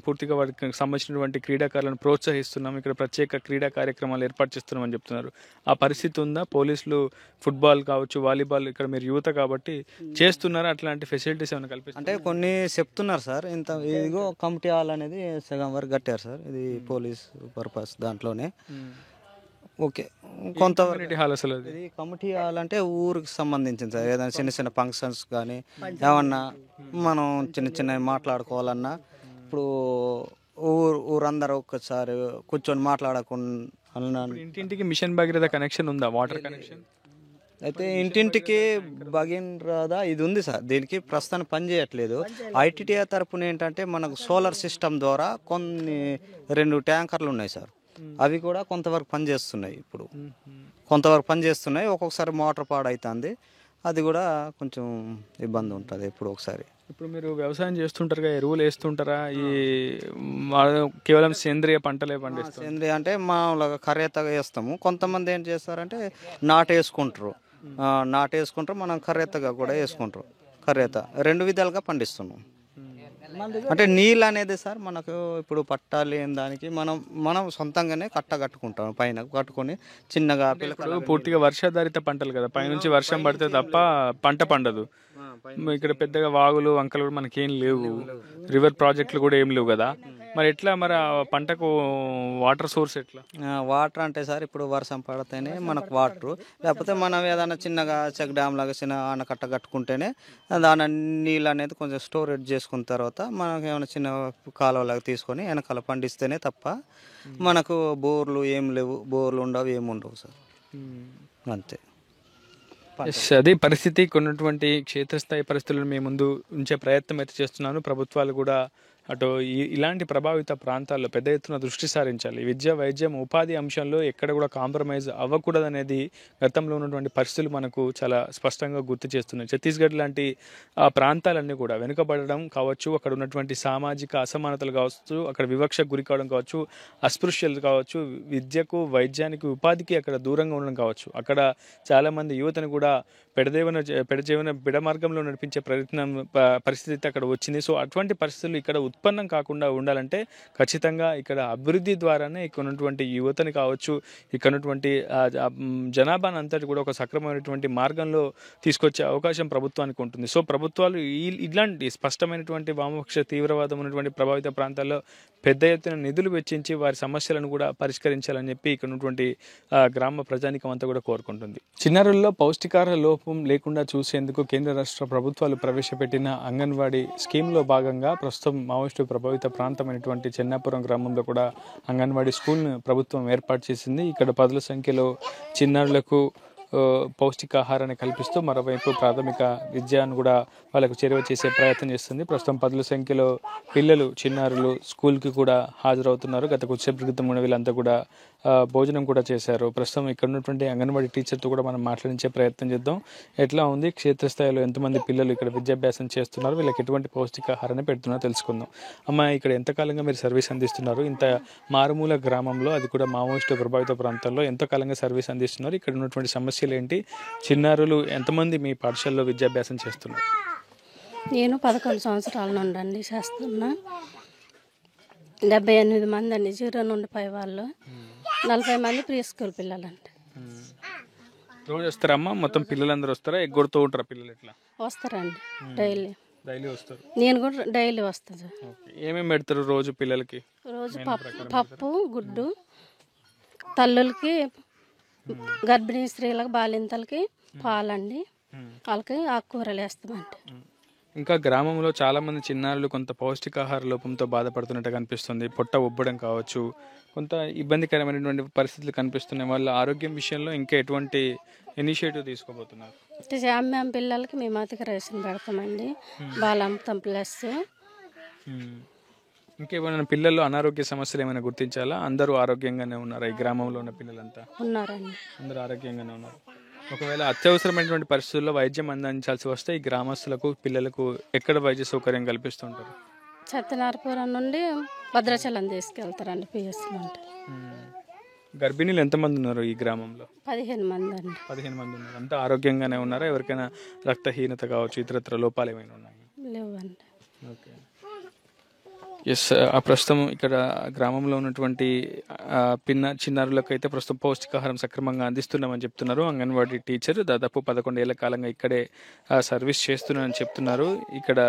B: పూర్తిగా వాటికి సంబంధించినటువంటి క్రీడాకారులను ప్రోత్సహిస్తున్నాం, ఇక్కడ ప్రత్యేక క్రీడా కార్యక్రమాలు ఏర్పాటు చేస్తున్నాం అని చెప్తున్నారు. ఆ పరిస్థితి ఉందా? పోలీసులు ఫుట్బాల్ కావచ్చు, వాలీబాల్, ఇక్కడ మీరు యువత కాబట్టి చేస్తున్నారా? అట్లాంటి ఫెసిలిటీస్ ఏమైనా కల్పిస్తారు?
C: అంటే కొన్ని చెప్తున్నారు సార్, ఇంత ఇదిగో కమిటీ హాల్ అనేది సగం వరకు కట్టారు సార్, ఇది పోలీస్ పర్పస్ దాంట్లోనే. ఓకే, కొంతవరకు
B: హాల్ అసలు అది
C: ఇది కమిటీ హాల్ అంటే ఊరికి సంబంధించింది సార్. ఏదైనా చిన్న చిన్న ఫంక్షన్స్ కానీ ఏమన్నా మనం చిన్న మాట్లాడుకోవాలన్నా, ఇప్పుడు ఊరందరూ ఒక్కసారి కూర్చొని మాట్లాడకుండా.
B: ఇంటింటికి మిషన్ భగీరథ కనెక్షన్ ఉందా? వాటర్ కనెక్షన్
C: అయితే ఇంటింటికి భగీరథ ఇది ఉంది సార్, దీనికి ప్రస్తుతానికి పని చేయట్లేదు. ఐటీటీఆ తరపున ఏంటంటే మనకు సోలార్ సిస్టమ్ ద్వారా కొన్ని 2 ట్యాంకర్లు ఉన్నాయి సార్, అవి కూడా కొంతవరకు పనిచేస్తున్నాయి. ఇప్పుడు కొంతవరకు పనిచేస్తున్నాయి, ఒక్కొక్కసారి మోటార్ పాడవుతుంది, అది కూడా కొంచెం ఇబ్బంది ఉంటుంది ఎప్పుడు ఒకసారి.
B: ఇప్పుడు మీరు వ్యవసాయం చేస్తుంటారుగా, ఎరువులు వేస్తుంటారా? ఈ కేవలం సేంద్రియ పంటలే పండిస్తారు?
C: సేంద్రియ అంటే మామూలుగా కర్రేతగా వేస్తాము. కొంతమంది ఏం చేస్తారంటే నాటేసుకుంటారు, మనం కర్రేతగా కూడా వేసుకుంటారు. కర్రేత 2 విధాలుగా పండిస్తున్నాం. అంటే నీళ్ళు అనేది సార్ మనకు ఇప్పుడు పట్టాలి దానికి మనం సొంతంగానే కట్టుకుంటాం, పైన కట్టుకొని చిన్నగా
B: పూర్తిగా వర్షాధారిత పంటలు కదా, పైనుంచి వర్షం పడితే తప్ప పంట పండదు. ఇక్కడ పెద్దగా వాగులు వంకలు కూడా మనకేం లేవు, రివర్ ప్రాజెక్టులు కూడా ఏం లేవు కదా, మరి ఎట్లా మరి ఆ పంటకు వాటర్ సోర్స్ ఎట్లా?
C: వాటర్ అంటే సార్ ఇప్పుడు వర్షం పడితేనే మనకు వాటర్, లేకపోతే మనం ఏదైనా చిన్నగా చెక్ డ్యామ్ లాగా చిన్న ఆనకట్ట కట్టుకుంటేనే దాని నీళ్ళు అనేది కొంచెం స్టోరేజ్ చేసుకున్న తర్వాత మనకు ఏమైనా చిన్న కాలువలాగా తీసుకొని వెనకాల పండిస్తేనే తప్ప మనకు బోర్లు ఏం లేవు, బోర్లు ఉండవు, ఏముండవు సార్, అంతే.
B: అదే పరిస్థితి. కొన్నటువంటి క్షేత్రస్థాయి పరిస్థితులను మేము ముందు ఉంచే ప్రయత్నం అయితే చేస్తున్నాను. ప్రభుత్వాలు కూడా అటు ఇలాంటి ప్రభావిత ప్రాంతాల్లో పెద్ద ఎత్తున దృష్టి సారించాలి. విద్య, వైద్యం, ఉపాధి అంశంలో ఎక్కడ కూడా కాంప్రమైజ్ అవ్వకూడదనేది గతంలో ఉన్నటువంటి పరిస్థితులు మనకు చాలా స్పష్టంగా గుర్తు చేస్తున్నాయి. ఛత్తీస్గఢ్ లాంటి ప్రాంతాలన్నీ కూడా వెనుకబడడం కావచ్చు, అక్కడ ఉన్నటువంటి సామాజిక అసమానతలు కావచ్చు, అక్కడ వివక్షకు గురి కావడం కావచ్చు, అస్పృశ్యలు కావచ్చు, విద్యకు, వైద్యానికి, ఉపాధికి అక్కడ దూరంగా ఉండడం కావచ్చు, అక్కడ చాలామంది యువతను కూడా బిడమార్గంలో నడిపించే పరిస్థితి అక్కడ వచ్చింది. సో అటువంటి పరిస్థితులు ఇక్కడ ఉత్పన్నం కాకుండా ఉండాలంటే ఖచ్చితంగా ఇక్కడ అభివృద్ధి ద్వారానే ఇక్కడ ఉన్నటువంటి యువతని కావచ్చు, ఇక్కడ ఉన్నటువంటి జనాభాను అంతటి కూడా ఒక సక్రమమైనటువంటి మార్గంలో తీసుకొచ్చే అవకాశం ప్రభుత్వానికి ఉంటుంది. సో ప్రభుత్వాలు ఇలాంటి స్పష్టమైనటువంటి వామపక్ష తీవ్రవాదం ఉన్నటువంటి ప్రభావిత ప్రాంతాల్లో పెద్ద ఎత్తున నిధులు వెచ్చించి వారి సమస్యలను కూడా పరిష్కరించాలని చెప్పి ఇక్కడ ఉన్నటువంటి గ్రామ ప్రజానికం అంతా కూడా కోరుకుంటుంది. చిన్నారుల్లో పౌష్టికాహార లోపం లేకుండా చూసేందుకు కేంద్ర రాష్ట్ర ప్రభుత్వాలు ప్రవేశపెట్టిన అంగన్వాడీ స్కీమ్లో భాగంగా ప్రస్తుతం మావోయిస్టు ప్రభావిత ప్రాంతమైనటువంటి చెన్నాపురం గ్రామంలో కూడా అంగన్వాడీ స్కూల్ను ప్రభుత్వం ఏర్పాటు చేసింది. ఇక్కడ 10ల సంఖ్యలో చిన్నారులకు పౌష్టికాహారాన్ని కల్పిస్తూ మరోవైపు ప్రాథమిక విద్యను కూడా వాళ్ళకు చేరువ చేసే ప్రయత్నం చేస్తుంది. ప్రస్తుతం 10ల సంఖ్యలో పిల్లలు, చిన్నారులు స్కూల్కి కూడా హాజరవుతున్నారు. గత కొద్దిసేపు క్రితం వీళ్ళంతా కూడా భోజనం కూడా చేశారు. ప్రస్తుతం ఇక్కడ ఉన్నటువంటి అంగన్వాడీ టీచర్తో కూడా మనం మాట్లాడించే ప్రయత్నం చేద్దాం. ఎట్లా ఉంది, క్షేత్రస్థాయిలో ఎంతమంది పిల్లలు ఇక్కడ విద్యాభ్యాసం చేస్తున్నారు, వీళ్ళకి ఎటువంటి పౌష్టికాహారాన్ని పెడుతున్నారో తెలుసుకుందాం. అమ్మ, ఇక్కడ ఎంతకాలంగా మీరు సర్వీస్ అందిస్తున్నారు? ఇంత మారుమూల గ్రామంలో, అది కూడా మావోయిస్టు ప్రభావిత ప్రాంతాల్లో ఎంతకాలంగా సర్వీస్ అందిస్తున్నారు? ఇక్కడ ఉన్నటువంటి సమస్యలు ఏంటి? చిన్నారులు ఎంతమంది మీ పాఠశాలలో విద్యాభ్యాసం చేస్తున్నారు?
F: నేను 11 సంవత్సరాల నుండి అండి చేస్తున్నా. 78 మంది అండి 0 నుండి 5 వాళ్ళు. 40 మంది ప్రీ స్కూల్ పిల్లలండి.
B: రోజు వస్తారమ్మా? మొత్తం పిల్లలందరూ వస్తారా? ఎగ్గొడుతూ ఉంటారా పిల్లలు? ఎట్లా
F: వస్తారండి డైలీ.
B: డైలీ వస్తారు.
F: నేను కూడా డైలీ వస్తాను సార్.
B: ఓకే. ఏమేమి పెడతారు రోజు పిల్లలకి?
F: రోజు పప్పు గుడ్డు, తల్లులకి, గర్భిణీ స్త్రీలకు, బాలింతలకి పాలండి, వాళ్ళకి ఆకుకూరలు వేస్తామండి.
B: ఇంకా గ్రామంలో చాలా మంది చిన్నారులు కొంత పౌష్టికాహార లోపంతో బాధపడుతున్నట్టు కనిపిస్తుంది. పొట్ట ఉబ్బడం కావచ్చు, కొంత ఇబ్బందికరమైనటువంటి పరిస్థితులు కనిపిస్తున్నాయి. వాళ్ళ ఆరోగ్యం విషయంలో ఇంకా ఎటువంటి ఇనిషియేటివ్ తీసుకోబోతున్నారు?
F: జామ్యాం పిల్లలకి మేము అతిక రేషన్ పెడతామండి, బాలామృతం ప్లస్.
B: ఇంకేమైనా పిల్లల్లో అనారోగ్య సమస్యలు ఏమైనా గుర్తించాలా? అందరూ ఆరోగ్యంగానే ఉన్నారా? ఈ గ్రామంలో ఉన్న పిల్లలంతా
F: ఉన్నారండి.
B: అందరూ ఆరోగ్యంగానే ఉన్నారు. ఒకవేళ అత్యవసరమైనటువంటి పరిస్థితుల్లో వైద్యం అందించాల్సి వస్తే ఈ గ్రామస్తులకు పిల్లలకు ఎక్కడ వైద్య సౌకర్యం కల్పిస్తుంటారు?
F: సత్యనారాయణపురం నుండి భద్రాచలం తీసుకెళ్తారండి పిఎస్లో ఉంటాయి.
B: గర్భిణీలు ఎంతమంది ఉన్నారు ఈ గ్రామంలో?
F: 15 మంది అండి.
B: 15 మంది ఉన్నారు. అంతా ఆరోగ్యంగానే ఉన్నారా? ఎవరికైనా రక్తహీనత కావచ్చు, ఇతరత్ర లోపాలు ఏమైనా ఉన్నాయి?
F: లేవండి.
B: ఓకే. ఎస్, ఆ ప్రస్తుతం ఇక్కడ గ్రామంలో ఉన్నటువంటి చిన్నారులకు అయితే ప్రస్తుతం పౌష్టికాహారం సక్రమంగా అందిస్తున్నామని చెప్తున్నారు. అంగన్వాడీ టీచర్ దాదాపు 11 ఏళ్ల కాలంగా ఇక్కడే సర్వీస్ చేస్తున్నారని చెప్తున్నారు. ఇక్కడ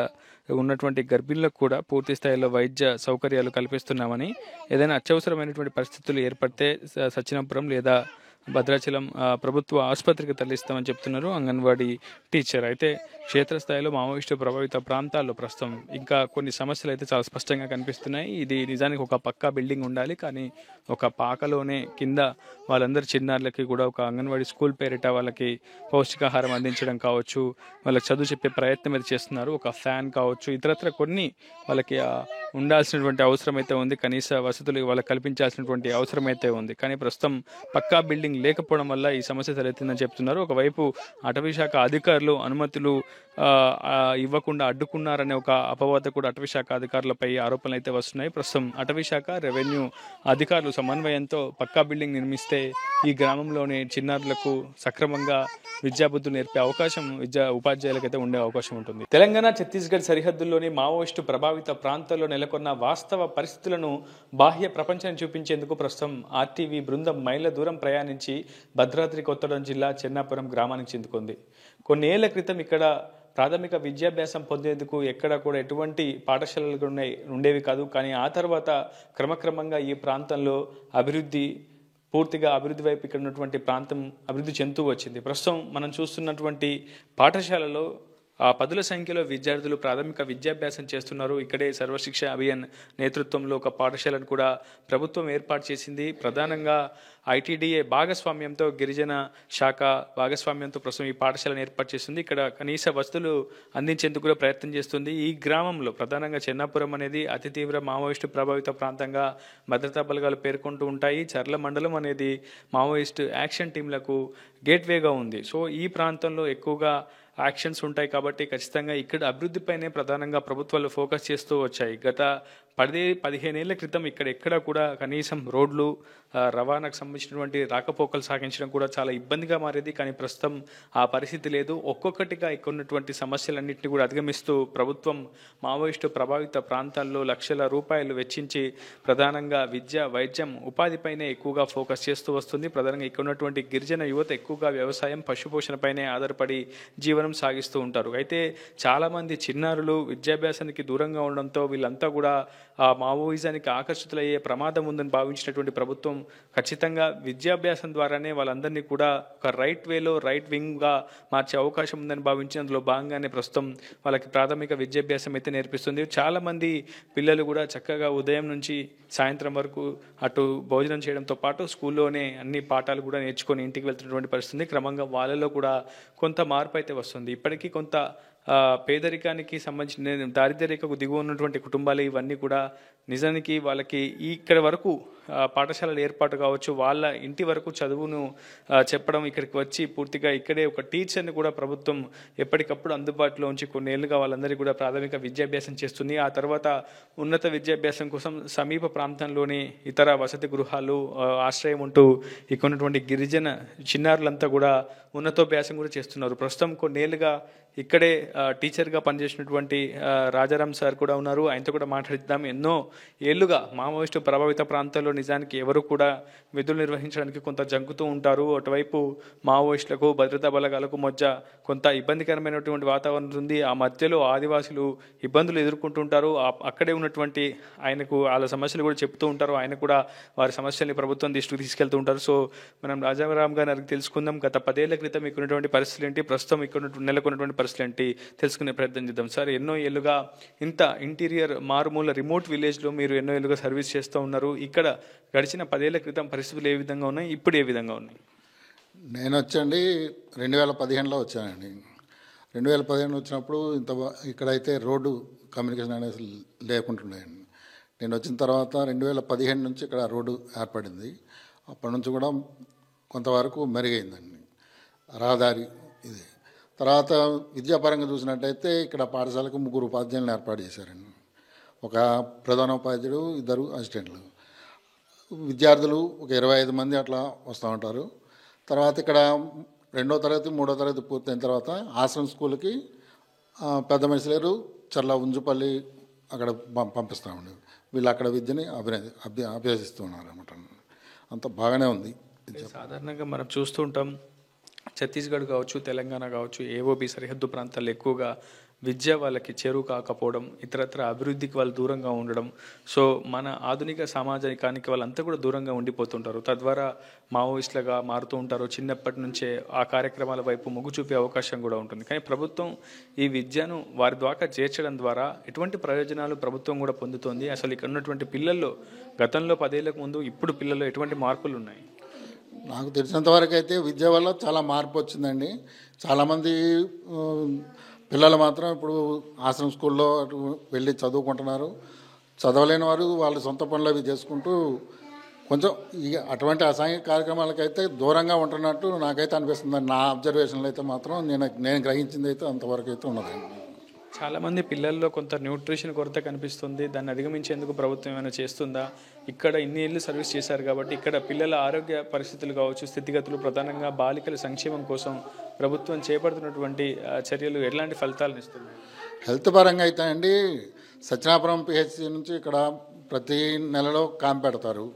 B: ఉన్నటువంటి గర్భిణులకు కూడా పూర్తి స్థాయిలో వైద్య సౌకర్యాలు కల్పిస్తున్నామని, ఏదైనా అత్యవసరమైనటువంటి పరిస్థితులు ఏర్పడితే సచ్చినాపురం లేదా భద్రాచలం ప్రభుత్వ ఆసుపత్రికి తరలిస్తామని చెప్తున్నారు అంగన్వాడీ టీచర్. అయితే క్షేత్రస్థాయిలో మావోయిస్టు ప్రభావిత ప్రాంతాల్లో ప్రస్తుతం ఇంకా కొన్ని సమస్యలు అయితే చాలా స్పష్టంగా కనిపిస్తున్నాయి. ఇది నిజానికి ఒక పక్కా బిల్డింగ్ ఉండాలి, కానీ ఒక పాకలోనే కింద వాళ్ళందరి చిన్నారులకి కూడా ఒక అంగన్వాడీ స్కూల్ పేరిట వాళ్ళకి పౌష్టికాహారం అందించడం కావచ్చు, వాళ్ళకి చదువు చెప్పే ప్రయత్నం అయితే చేస్తున్నారు. ఒక ఫ్యాన్ కావచ్చు, ఇతరత్ర కొన్ని వాళ్ళకి ఉండాల్సినటువంటి అవసరం అయితే ఉంది. కనీస వసతులు వాళ్ళకి కల్పించాల్సినటువంటి అవసరం అయితే ఉంది. కానీ ప్రస్తుతం పక్కా బిల్డింగ్ లేకపోవడం వల్ల ఈ సమస్య తలెత్తిందని చెప్తున్నారు. ఒకవైపు అటవీ శాఖ అధికారులు అనుమతులు ఇవ్వకుండా అడ్డుకున్నారనే ఒక అపవాద కూడా అటవీ శాఖ అధికారులపై ఆరోపణలు అయితే వస్తున్నాయి. ప్రస్తుతం అటవీ శాఖ, రెవెన్యూ అధికారులు సమన్వయంతో పక్కా బిల్డింగ్ నిర్మిస్తే ఈ గ్రామంలోని చిన్నారులకు సక్రమంగా విద్యాబుద్ధులు నేర్పే అవకాశం ఉపాధ్యాయులకు అయితే ఉండే అవకాశం ఉంటుంది. తెలంగాణ ఛత్తీస్గఢ్ సరిహద్దుల్లోని మావోయిస్టు ప్రభావిత ప్రాంతాల్లో నెలకొన్న వాస్తవ పరిస్థితులను బాహ్య ప్రపంచాన్ని చూపించేందుకు ప్రస్తుతం ఆర్టీవీ బృందం మైళ్ళ దూరం ప్రయాణించి భద్రాద్రి కొత్తగూడెం జిల్లా చెన్నాపురం గ్రామానికి చెందుకుంది. కొన్ని ఏళ్ల క్రితం ఇక్కడ ప్రాథమిక విద్యాభ్యాసం పొందేందుకు ఎక్కడ కూడా ఎటువంటి పాఠశాలలు ఉండేవి కాదు. కానీ ఆ తర్వాత క్రమక్రమంగా ఈ ప్రాంతంలో పూర్తిగా అభివృద్ధి వైపు ఇక్కడ ఉన్నటువంటి ప్రాంతం అభివృద్ధి చెందుతూ వచ్చింది. ప్రస్తుతం మనం చూస్తున్నటువంటి పాఠశాలలో పదుల సంఖ్యలో విద్యార్థులు ప్రాథమిక విద్యాభ్యాసం చేస్తున్నారు. ఇక్కడే సర్వశిక్ష అభియాన్ నేతృత్వంలో ఒక పాఠశాలను కూడా ప్రభుత్వం ఏర్పాటు చేసింది. ప్రధానంగా ఐటీడీఏ భాగస్వామ్యంతో, గిరిజన శాఖ భాగస్వామ్యంతో ప్రస్తుతం ఈ పాఠశాలను ఏర్పాటు చేస్తుంది. ఇక్కడ కనీస వసతులు అందించేందుకు కూడా ప్రయత్నం చేస్తుంది. ఈ గ్రామంలో ప్రధానంగా చెన్నాపురం అనేది అతి తీవ్ర మావోయిస్టు ప్రభావిత ప్రాంతంగా భద్రతా బలగాలు పేర్కొంటూ ఉంటాయి. చర్ల మండలం అనేది మావోయిస్టు యాక్షన్ టీంలకు గేట్వేగా ఉంది. సో ఈ ప్రాంతంలో ఎక్కువగా యాక్షన్స్ ఉంటాయి కాబట్టి ఖచ్చితంగా ఇక్కడ అభివృద్ధిపైనే ప్రధానంగా ప్రభుత్వాలు ఫోకస్ చేస్తూ వచ్చాయి. గత 10-15 ఏళ్ల క్రితం ఇక్కడ ఎక్కడ కూడా కనీసం రోడ్లు, రవాణాకు సంబంధించినటువంటి రాకపోకలు సాగించడం కూడా చాలా ఇబ్బందిగా మారేది. కానీ ప్రస్తుతం ఆ పరిస్థితి లేదు. ఒక్కొక్కటిగా ఇక్కడ ఉన్నటువంటి సమస్యలన్నింటినీ కూడా అధిగమిస్తూ ప్రభుత్వం మావోయిస్టు ప్రభావిత ప్రాంతాల్లో లక్షల రూపాయలు వెచ్చించి ప్రధానంగా విద్య, వైద్యం, ఉపాధిపైనే ఎక్కువగా ఫోకస్ చేస్తూ వస్తుంది. ప్రధానంగా ఇక్కడ ఉన్నటువంటి గిరిజన యువత ఎక్కువగా వ్యవసాయం, పశుపోషణపైనే ఆధారపడి జీవనం సాగిస్తూ ఉంటారు. అయితే చాలామంది చిన్నారులు విద్యాభ్యాసానికి దూరంగా ఉండడంతో వీళ్ళంతా కూడా ఆ మావోయిజానికి ఆకర్షితులయ్యే ప్రమాదం ఉందని భావించినటువంటి ప్రభుత్వం ఖచ్చితంగా విద్యాభ్యాసం ద్వారానే వాళ్ళందరినీ కూడా ఒక రైట్ వేలో, రైట్ వింగ్గా మార్చే అవకాశం ఉందని భావించి అందులో భాగంగానే ప్రస్తుతం వాళ్ళకి ప్రాథమిక విద్యాభ్యాసం అయితే నేర్పిస్తుంది. చాలామంది పిల్లలు కూడా చక్కగా ఉదయం నుంచి సాయంత్రం వరకు అటు భోజనం చేయడంతో పాటు స్కూల్లోనే అన్ని పాఠాలు కూడా నేర్చుకొని ఇంటికి వెళ్తున్నటువంటి పరిస్థితి. క్రమంగా వాళ్ళలో కూడా కొంత మార్పు అయితే వస్తుంది. ఇప్పటికీ కొంత పేదరికానికి సంబంధించిన దారిద్ర్యరేఖకు దిగువ ఉన్నటువంటి కుటుంబాలు ఇవన్నీ కూడా నిజానికి వాళ్ళకి ఇక్కడ వరకు పాఠశాలలు ఏర్పాటు కావచ్చు, వాళ్ళ ఇంటి వరకు చదువును చెప్పడం, ఇక్కడికి వచ్చి పూర్తిగా ఇక్కడే ఒక టీచర్ని కూడా ప్రభుత్వం ఎప్పటికప్పుడు అందుబాటులో ఉంచి కొన్నేళ్లుగా వాళ్ళందరికీ కూడా ప్రాథమిక విద్యాభ్యాసం చేస్తుంది. ఆ తర్వాత ఉన్నత విద్యాభ్యాసం కోసం సమీప ప్రాంతంలోని ఇతర వసతి గృహాలు ఆశ్రయం ఉంటూ ఇక్కడ ఉన్నటువంటి గిరిజన చిన్నారులంతా కూడా ఉన్నతోభ్యాసం కూడా చేస్తున్నారు. ప్రస్తుతం కొన్నేళ్లుగా ఇక్కడే టీచర్గా పనిచేసినటువంటి రాజారాం సార్ కూడా ఉన్నారు. ఆయనతో కూడా మాట్లాడిద్దాం. ఎన్నో ఏళ్లుగా మావోయిస్టు ప్రభావిత ప్రాంతాల్లో నిజానికి ఎవరు కూడా విధులు నిర్వహించడానికి కొంత జంకుతూ ఉంటారు. అటువైపు మావోయిస్టులకు భద్రతా బలగాలకు మధ్య కొంత ఇబ్బందికరమైనటువంటి వాతావరణం ఉంది. ఆ మధ్యలో ఆదివాసులు ఇబ్బందులు ఎదుర్కొంటుంటారు. అక్కడే ఉన్నటువంటి ఆయనకు వాళ్ళ సమస్యలు కూడా చెప్తూ ఉంటారు. ఆయన కూడా వారి సమస్యల్ని ప్రభుత్వం దృష్టికి తీసుకెళ్తూ ఉంటారు. సో మనం రాజారాం గారిని అడిగి తెలుసుకుందాం. గత 10 ఏళ్ల క్రితం ఇక్కడ ఉన్నటువంటి పరిస్థితులు ఏంటి, ప్రస్తుతం ఇక్కడ నెలకొన్నటువంటి పరిస్థితులు ఏంటి తెలుసుకునే ప్రయత్నం చేద్దాం. సార్, ఎన్నో ఏళ్ళుగా ఇంత ఇంటీరియర్ మారుమూల రిమోట్ విలేజ్లో మీరు ఎన్నో ఏళ్ళుగా సర్వీస్ చేస్తూ ఉన్నారు. ఇక్కడ గడిచిన 10 ఏళ్ల క్రితం పరిస్థితులు ఏ విధంగా ఉన్నాయి, ఇప్పుడు ఏ విధంగా ఉన్నాయి?
G: నేను వచ్చండి 2015లో వచ్చానండి. 2015 వచ్చినప్పుడు ఇక్కడైతే రోడ్డు కమ్యూనికేషన్ అనేది లేకుంటుండేయండి. నేను వచ్చిన తర్వాత 2015 నుంచి ఇక్కడ రోడ్డు ఏర్పడింది. అప్పటి నుంచి కూడా కొంతవరకు మెరుగైందండి రహదారి ఇది. తర్వాత విద్యాపరంగా చూసినట్టయితే ఇక్కడ పాఠశాలకు 3 ఉపాధ్యాయులను ఏర్పాటు చేశారండి. ఒక ప్రధానోపాధ్యాయుడు, 2 అసిస్టెంట్లు. విద్యార్థులు ఒక 25 మంది అట్లా వస్తూ ఉంటారు. తర్వాత ఇక్కడ 2వ తరగతి 3వ తరగతి పూర్తయిన తర్వాత ఆశ్రమ స్కూల్కి పెద్ద మనుషులేరు చర్ల ఉంజుపల్లి అక్కడ పంపిస్తామండి. వీళ్ళు అక్కడ విద్యని అభ్యసిస్తూ ఉన్నారు అన్నమాట. అంత బాగానే ఉంది.
B: సాధారణంగా మనం చూస్తూ ఉంటాం, ఛత్తీస్గఢ్ కావచ్చు, తెలంగాణ కావచ్చు, ఏఓబి సరిహద్దు ప్రాంతాల్లో ఎక్కువగా విద్య వాళ్ళకి చేరువు కాకపోవడం, ఇతరత్ర అభివృద్ధికి వాళ్ళు దూరంగా ఉండడం, సో మన ఆధునిక సమాజానికి వాళ్ళంతా కూడా దూరంగా ఉండిపోతుంటారు. తద్వారా మావోయిస్టులుగా మారుతూ ఉంటారు. చిన్నప్పటి నుంచే ఆ కార్యక్రమాల వైపు మొగ్గు చూపే అవకాశం కూడా ఉంటుంది. కానీ ప్రభుత్వం ఈ విద్యను వారి ద్వారా చేర్చడం ద్వారా ఎటువంటి ప్రయోజనాలు ప్రభుత్వం కూడా పొందుతోంది? అసలు ఇక్కడ ఉన్నటువంటి పిల్లల్లో గతంలో 10 ఏళ్లకు ముందు ఇప్పుడు పిల్లల్లో ఎటువంటి మార్పులు ఉన్నాయి?
G: నాకు తెలిసినంతవరకు అయితే విద్య వల్ల చాలా మార్పు వచ్చిందండి. చాలామంది పిల్లలు మాత్రం ఇప్పుడు ఆశ్రమ స్కూల్లో వెళ్ళి చదువుకుంటున్నారు. చదవలేని వారు వాళ్ళ సొంత పనులు అవి చేసుకుంటూ కొంచెం అటువంటి అసాంఘిక కార్యక్రమాలకైతే దూరంగా ఉంటున్నట్టు నాకైతే అనిపిస్తుంది. నా అబ్జర్వేషన్లో అయితే మాత్రం నేను గ్రహించింది అయితే అంతవరకు అయితే ఉన్నదండి.
B: చాలామంది పిల్లల్లో కొంత న్యూట్రిషన్ కొరత కనిపిస్తుంది. దాన్ని అధిగమించేందుకు ప్రభుత్వం ఏమైనా చేస్తుందా? ఇక్కడ ఇన్ని ఏళ్ళు సర్వీస్ చేశారు కాబట్టి ఇక్కడ పిల్లల ఆరోగ్య పరిస్థితులు కావచ్చు, స్థితిగతులు, ప్రధానంగా బాలికల సంక్షేమం కోసం ప్రభుత్వం చేపడుతున్నటువంటి చర్యలు ఎలాంటి ఫలితాలను ఇస్తున్నాయి?
G: హెల్త్ పరంగా అయితే అండి, సత్యనాపురం పిహెచ్సి నుంచి ఇక్కడ ప్రతి నెలలో క్యాంప్ పెడతారు.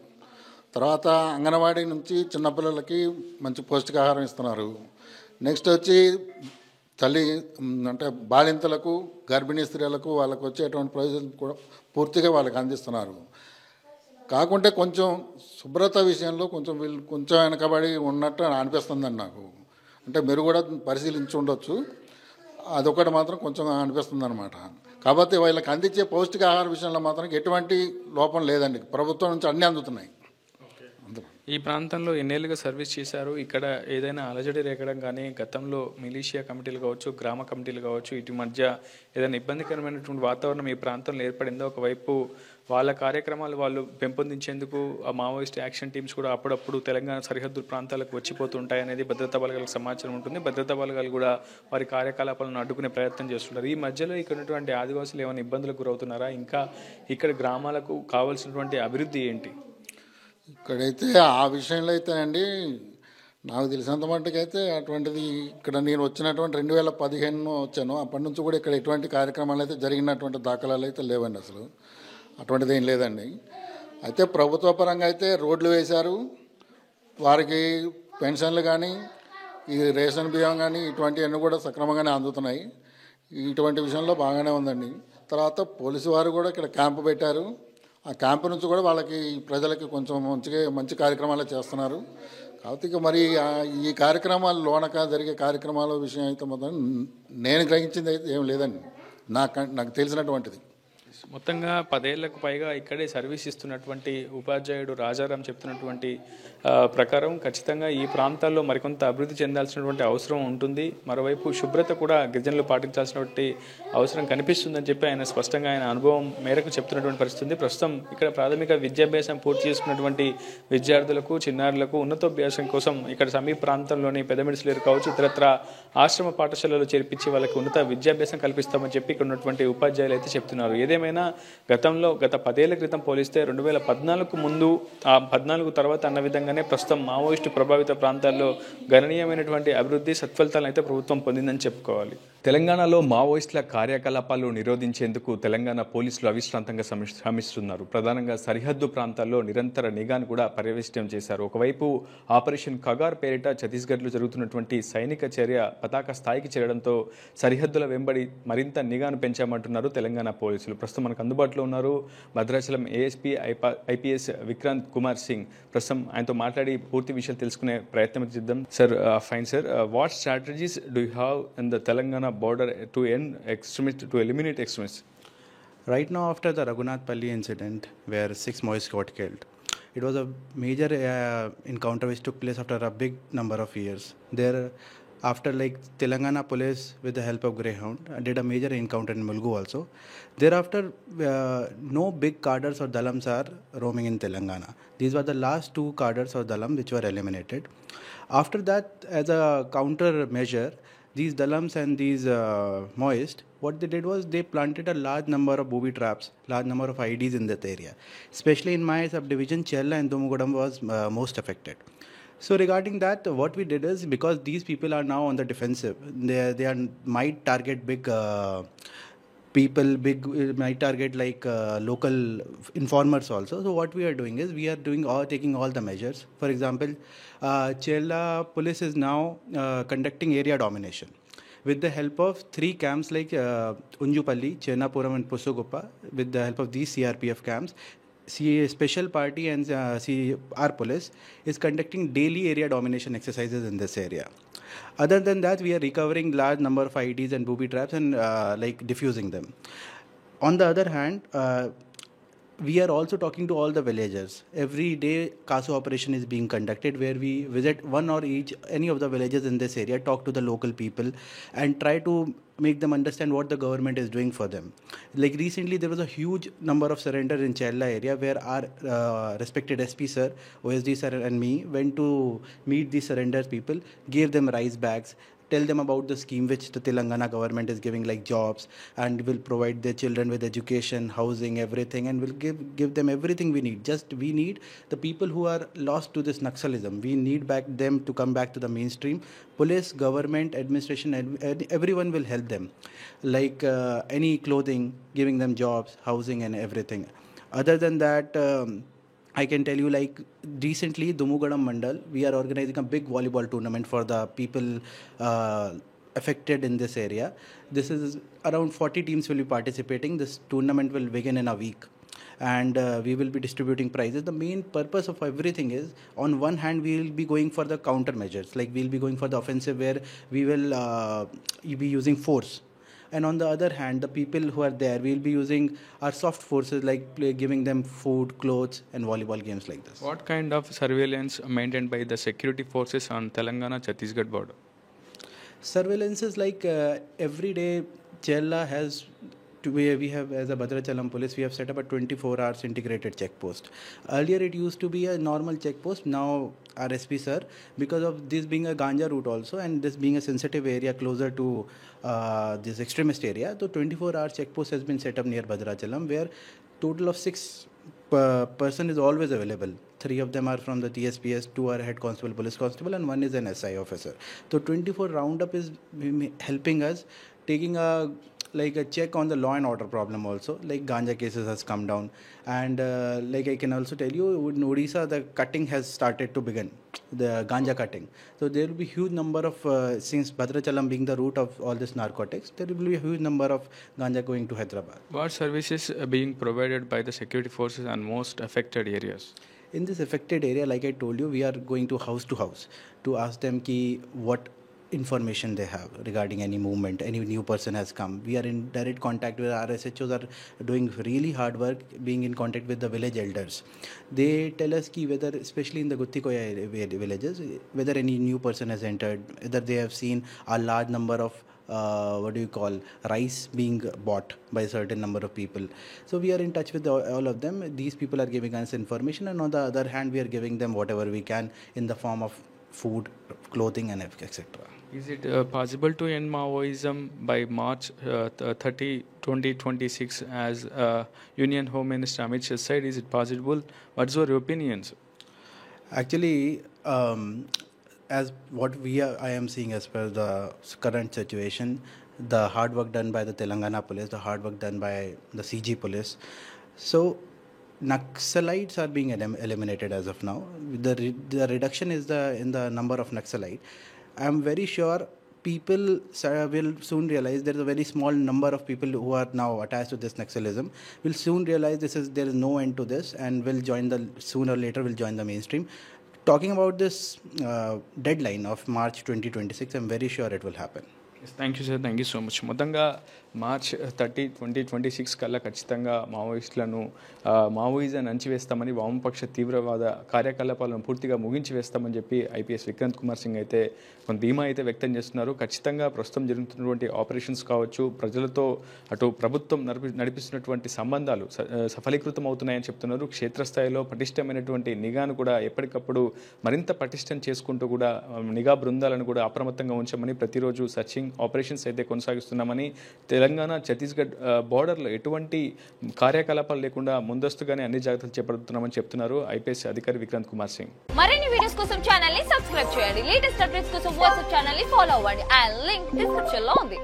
G: తర్వాత అంగన్వాడీ నుంచి చిన్నపిల్లలకి మంచి పౌష్టికాహారం ఇస్తున్నారు. నెక్స్ట్ వచ్చి తల్లి అంటే బాలింతలకు, గర్భిణీ స్త్రీలకు వాళ్ళకు వచ్చేటువంటి ప్రయోజనం కూడా పూర్తిగా వాళ్ళకి అందిస్తున్నారు. కాకుంటే కొంచెం శుభ్రత విషయంలో వీళ్ళు కొంచెం వెనకబడి ఉన్నట్టు అనిపిస్తుందండి నాకు. అంటే మీరు కూడా పరిశీలించి ఉండొచ్చు. అదొకటి మాత్రం కొంచెం అనిపిస్తుంది అనమాట. కాబట్టి వీళ్ళకి అందించే పౌష్టికాహార విషయంలో మాత్రం ఎటువంటి లోపం లేదండి. ప్రభుత్వం నుంచి అన్నీ అందుతున్నాయి.
B: ఈ ప్రాంతంలో ఎన్నేళ్ళుగా సర్వీస్ చేశారు? ఇక్కడ ఏదైనా అలజడి రేగడం కానీ, గతంలో మిలీషియా కమిటీలు కావచ్చు, గ్రామ కమిటీలు కావచ్చు, ఇటు మధ్య ఏదైనా ఇబ్బందికరమైనటువంటి వాతావరణం ఈ ప్రాంతంలో ఏర్పడిందో? ఒకవైపు వాళ్ళ కార్యక్రమాలు వాళ్ళు పెంపొందించేందుకు ఆ మావోయిస్ట్ యాక్షన్ టీమ్స్ కూడా అప్పుడప్పుడు తెలంగాణ సరిహద్దు ప్రాంతాలకు వచ్చిపోతుంటాయి అనేది భద్రతా బలగాలకు సమాచారం ఉంటుంది. భద్రతా బలగాలు కూడా వారి కార్యకలాపాలను అడ్డుకునే ప్రయత్నం చేస్తుంటారు. ఈ మధ్యలో ఇక్కడ ఉన్నటువంటి ఆదివాసులు ఏమైనా ఇబ్బందులకు గురవుతున్నారా? ఇంకా ఇక్కడ గ్రామాలకు కావాల్సినటువంటి అభివృద్ధి ఏంటి?
G: ఇక్కడైతే ఆ విషయంలో అయితే అండి, నాకు తెలిసినంత మట్టుకైతే అటువంటిది ఇక్కడ నేను వచ్చినటువంటి 2015 వచ్చాను. అప్పటి నుంచి కూడా ఇక్కడ ఎటువంటి కార్యక్రమాలు అయితే జరిగినటువంటి దాఖలాలు అయితే లేవండి. అసలు అటువంటిది ఏం లేదండి. అయితే ప్రభుత్వ పరంగా అయితే రోడ్లు వేశారు. వారికి పెన్షన్లు కానీ, ఈ రేషన్ బియ్యం కానీ ఇటువంటివన్నీ కూడా సక్రమంగానే అందుతున్నాయి. ఇటువంటి విషయంలో బాగానే ఉందండి. తర్వాత పోలీసు వారు కూడా ఇక్కడ క్యాంపు పెట్టారు. ఆ క్యాంపు నుంచి కూడా వాళ్ళకి ప్రజలకి కొంచెం మంచి కార్యక్రమాలు చేస్తున్నారు. కాబట్టి ఇక మరి ఈ కార్యక్రమాలు లోనక జరిగే కార్యక్రమాల విషయం అయితే మొత్తం నేను గ్రహించింది అయితే ఏం లేదండి నాకు తెలిసినటువంటిది.
B: మొత్తంగా 10 ఏళ్లకు పైగా ఇక్కడే సర్వీస్ ఇస్తున్నటువంటి ఉపాధ్యాయుడు రాజారాం చెప్తున్నటువంటి ప్రకారం ఖచ్చితంగా ఈ ప్రాంతాల్లో మరికొంత అభివృద్ధి చెందాల్సినటువంటి అవసరం ఉంటుంది. మరోవైపు శుభ్రత కూడా గిరిజనులు పాటించాల్సినటువంటి అవసరం కనిపిస్తుందని చెప్పి ఆయన స్పష్టంగా ఆయన అనుభవం మేరకు చెప్తున్నటువంటి పరిస్థితి. ప్రస్తుతం ఇక్కడ ప్రాథమిక విద్యాభ్యాసం పూర్తి చేసుకున్నటువంటి విద్యార్థులకు, చిన్నారులకు ఉన్నతోభ్యాసం కోసం ఇక్కడ సమీప ప్రాంతంలోని పెదమిడిసిలేరు కావచ్చు, ఇతరత్ర ఆశ్రమ పాఠశాలలో చేర్పించి వాళ్ళకి ఉన్నత విద్యాభ్యాసం కల్పిస్తామని చెప్పి ఇక్కడ ఉన్నటువంటి ఉపాధ్యాయులు అయితే చెప్తున్నారు. ఏదేమైనా ఏదేమైనా గత 10 ఏళ్ల క్రితం పోలిస్తే 2014 ముందు 14 తర్వాత అన్న విధంగానే ప్రస్తుతం మావోయిస్టు ప్రభావిత ప్రాంతాల్లో గణనీయమైనటువంటి అభివృద్ధి సత్ఫలితాలను అయితే ప్రభుత్వం పొందిందని చెప్పుకోవాలి. తెలంగాణలో మావోయిస్టుల కార్యకలాపాలు నిరోధించేందుకు తెలంగాణ పోలీసులు అవిశ్రాంతంగా శ్రమిస్తున్నారు. ప్రధానంగా సరిహద్దు ప్రాంతాల్లో నిరంతర నిఘాను కూడా పర్యవేక్షణ చేశారు. ఒకవైపు ఆపరేషన్ కగార్ పేరిట ఛత్తీస్గఢ్లో జరుగుతున్నటువంటి సైనిక చర్య పతాక స్థాయికి చేరడంతో సరిహద్దుల వెంబడి మరింత నిఘాను పెంచామంటున్నారు తెలంగాణ పోలీసులు. ప్రస్తుతం మనకు అందుబాటులో ఉన్నారు భద్రాచలం ఏఎస్పీ ఐపీఎస్ విక్రాంత్ కుమార్ సింగ్. ప్రస్తుతం ఆయనతో మాట్లాడి పూర్తి విషయాలు తెలుసుకునే ప్రయత్నం చేద్దాం. Sir, fine sir, what strategies do you have in the Telangana border to end extremists, to eliminate extremists?
H: Right now, after the Raghunath-Palli incident, where 6 Maoists got killed, it was a major encounter which took place after a big number of years. There, after like Telangana police, with the help of Greyhound, did a major encounter in Mulgu also. Thereafter, no big cadres or dalams are roaming in Telangana. These were the last 2 cadres or dalams which were eliminated. After that, as a counter measure, these dalams and these Maoists, what they did was they planted a large number of booby traps, large number of IDs in that area. Especially in my subdivision, Chella and Dumugodam was most affected. So regarding that, what we did is, because these people are now on the defensive, they might target big people, might target like local informers also. So what we are doing is we are taking all the measures. For example, Chella police is now conducting area domination with the help of 3 camps like Unjupalli, Chenapuram and Pusuguppa. With the help of these CRPF camps, special party and our police is conducting daily area domination exercises in this area. Other than that, we are recovering large number of IDs and booby traps and like diffusing them. On the other hand, we are also talking to all the villagers. Every day, CASO operation is being conducted where we visit any of the villages in this area, talk to the local people and try to make them understand what the government is doing for them. Like recently, there was a huge number of surrender in Chella area where our respected SP sir, OSD sir and me went to meet the surrendered people, gave them rice bags, tell them about the scheme which the Telangana government is giving, like jobs, and will provide their children with education, housing, everything, and will give them everything we need. Just we need the people who are lost to this Naxalism. We need them to come back to the mainstream. Police, government, administration, everyone will help them. Like any clothing, giving them jobs, housing, and everything. Other than that, I can tell you, like recently, Dumugadam Mandal, we are organizing a big volleyball tournament for the people affected in this area. This is around 40 teams will be participating. This tournament will begin in a week. And we will be distributing prizes. The main purpose of everything is, on one hand, we will be going for the countermeasures. Like we will be going for the offensive where we will be using force. And on the other hand, the people who are there, we will be using our soft forces like giving them food, clothes and volleyball games like this.
B: What kind of surveillance maintained by the security forces on Telangana Chhattisgarh border?
H: Surveillance is like every day Chella has we have, as a Bhadrachalam police, we have set up a 24 hours integrated check post. Earlier it used to be a normal check post. Now our SP sir, because of this being a ganja route also and this being a sensitive area closer to this extremist area, so 24 hour check post has been set up near Bhadrachalam, where total of 6 person is always available. 3 of them are from the TSPS, 2 are head constable, police constable, and 1 is an SI officer. So 24 roundup is helping us taking a check on the law and order problem also. Like ganja cases has come down, and like I can also tell you, in Odisha the cutting has started to begin, the ganja cutting. So there will be huge number of since Bhadrachalam being the root of all this narcotics, there will be a huge number of ganja going to Hyderabad.
B: What services are being provided by the security forces on most affected areas?
H: In this affected area, like I told you, we are going to house to ask them what information they have regarding any movement, any new person has come. We are in direct contact with our SHOs, are doing really hard work, being in contact with the village elders. They tell us whether, especially in the Guttikoya villages, whether any new person has entered, whether they have seen a large number of rice being bought by a certain number of people. So we are in touch with all of them. These people are giving us information, and on the other hand, we are giving them whatever we can in the form of food, clothing, and etc.
B: Is it possible to end Maoism by March 30, 2026 as Union Home Minister Amit Shah said? Is it possible? What's your opinions?
H: Actually, as what I am seeing as per the current situation, the hard work done by the Telangana police, the hard work done by the CG police. So Naxalites are being eliminated as of now. The reduction is in the number of Naxalite. I am very sure people will soon realize there is a very small number of people who are now attached to this Naxalism will soon realize there is no end to this and will join sooner or later will join the mainstream. Talking about this deadline of March 2026, I'm very sure it will happen.
B: Thank you sir, thank you so much. మొత్తంగా March 30, 2026 కల్లా ఖచ్చితంగా మావోయిస్టులను మావోయిజాన్ని అణచివేస్తామని, వామపక్ష తీవ్రవాద కార్యకలాపాలను పూర్తిగా ముగించి వేస్తామని చెప్పి ఐపీఎస్ విక్రాంత్ కుమార్ సింగ్ అయితే కొంత ధీమా అయితే వ్యక్తం చేస్తున్నారు. ఖచ్చితంగా ప్రస్తుతం జరుగుతున్నటువంటి ఆపరేషన్స్ కావచ్చు, ప్రజలతో అటు ప్రభుత్వం నడిపిస్తున్నటువంటి సంబంధాలు సఫలీకృతం అవుతున్నాయని చెప్తున్నారు. క్షేత్రస్థాయిలో పటిష్టమైనటువంటి నిఘాను కూడా ఎప్పటికప్పుడు మరింత పటిష్టం చేసుకుంటూ కూడా నిఘా బృందాలను కూడా అప్రమత్తంగా ఉంచమని, ప్రతిరోజు సర్చింగ్ ఆపరేషన్స్ అయితే కొనసాగిస్తున్నామని, తెలంగాణ ఛత్తీస్గఢ్ బార్డర్లో ఎటువంటి కార్యకలాపాలు లేకుండా ముందస్తుగానే అన్ని జాగ్రత్తలు చేపడుతున్నామని చెప్తున్నారు ఐపీఎస్ అధికారి విక్రాంత్ కుమార్ సింగ్.
I: మరిన్ని వీడియోస్ కోసం ఛానల్ ని సబ్స్క్రైబ్ చేయండి. లేటెస్ట్ అప్డేట్స్ కోసం వాట్సాప్ ఛానల్ ని ఫాలో అవ్వండి. అండ్ లింక్ డిస్క్రిప్షన్ లో ఉంది.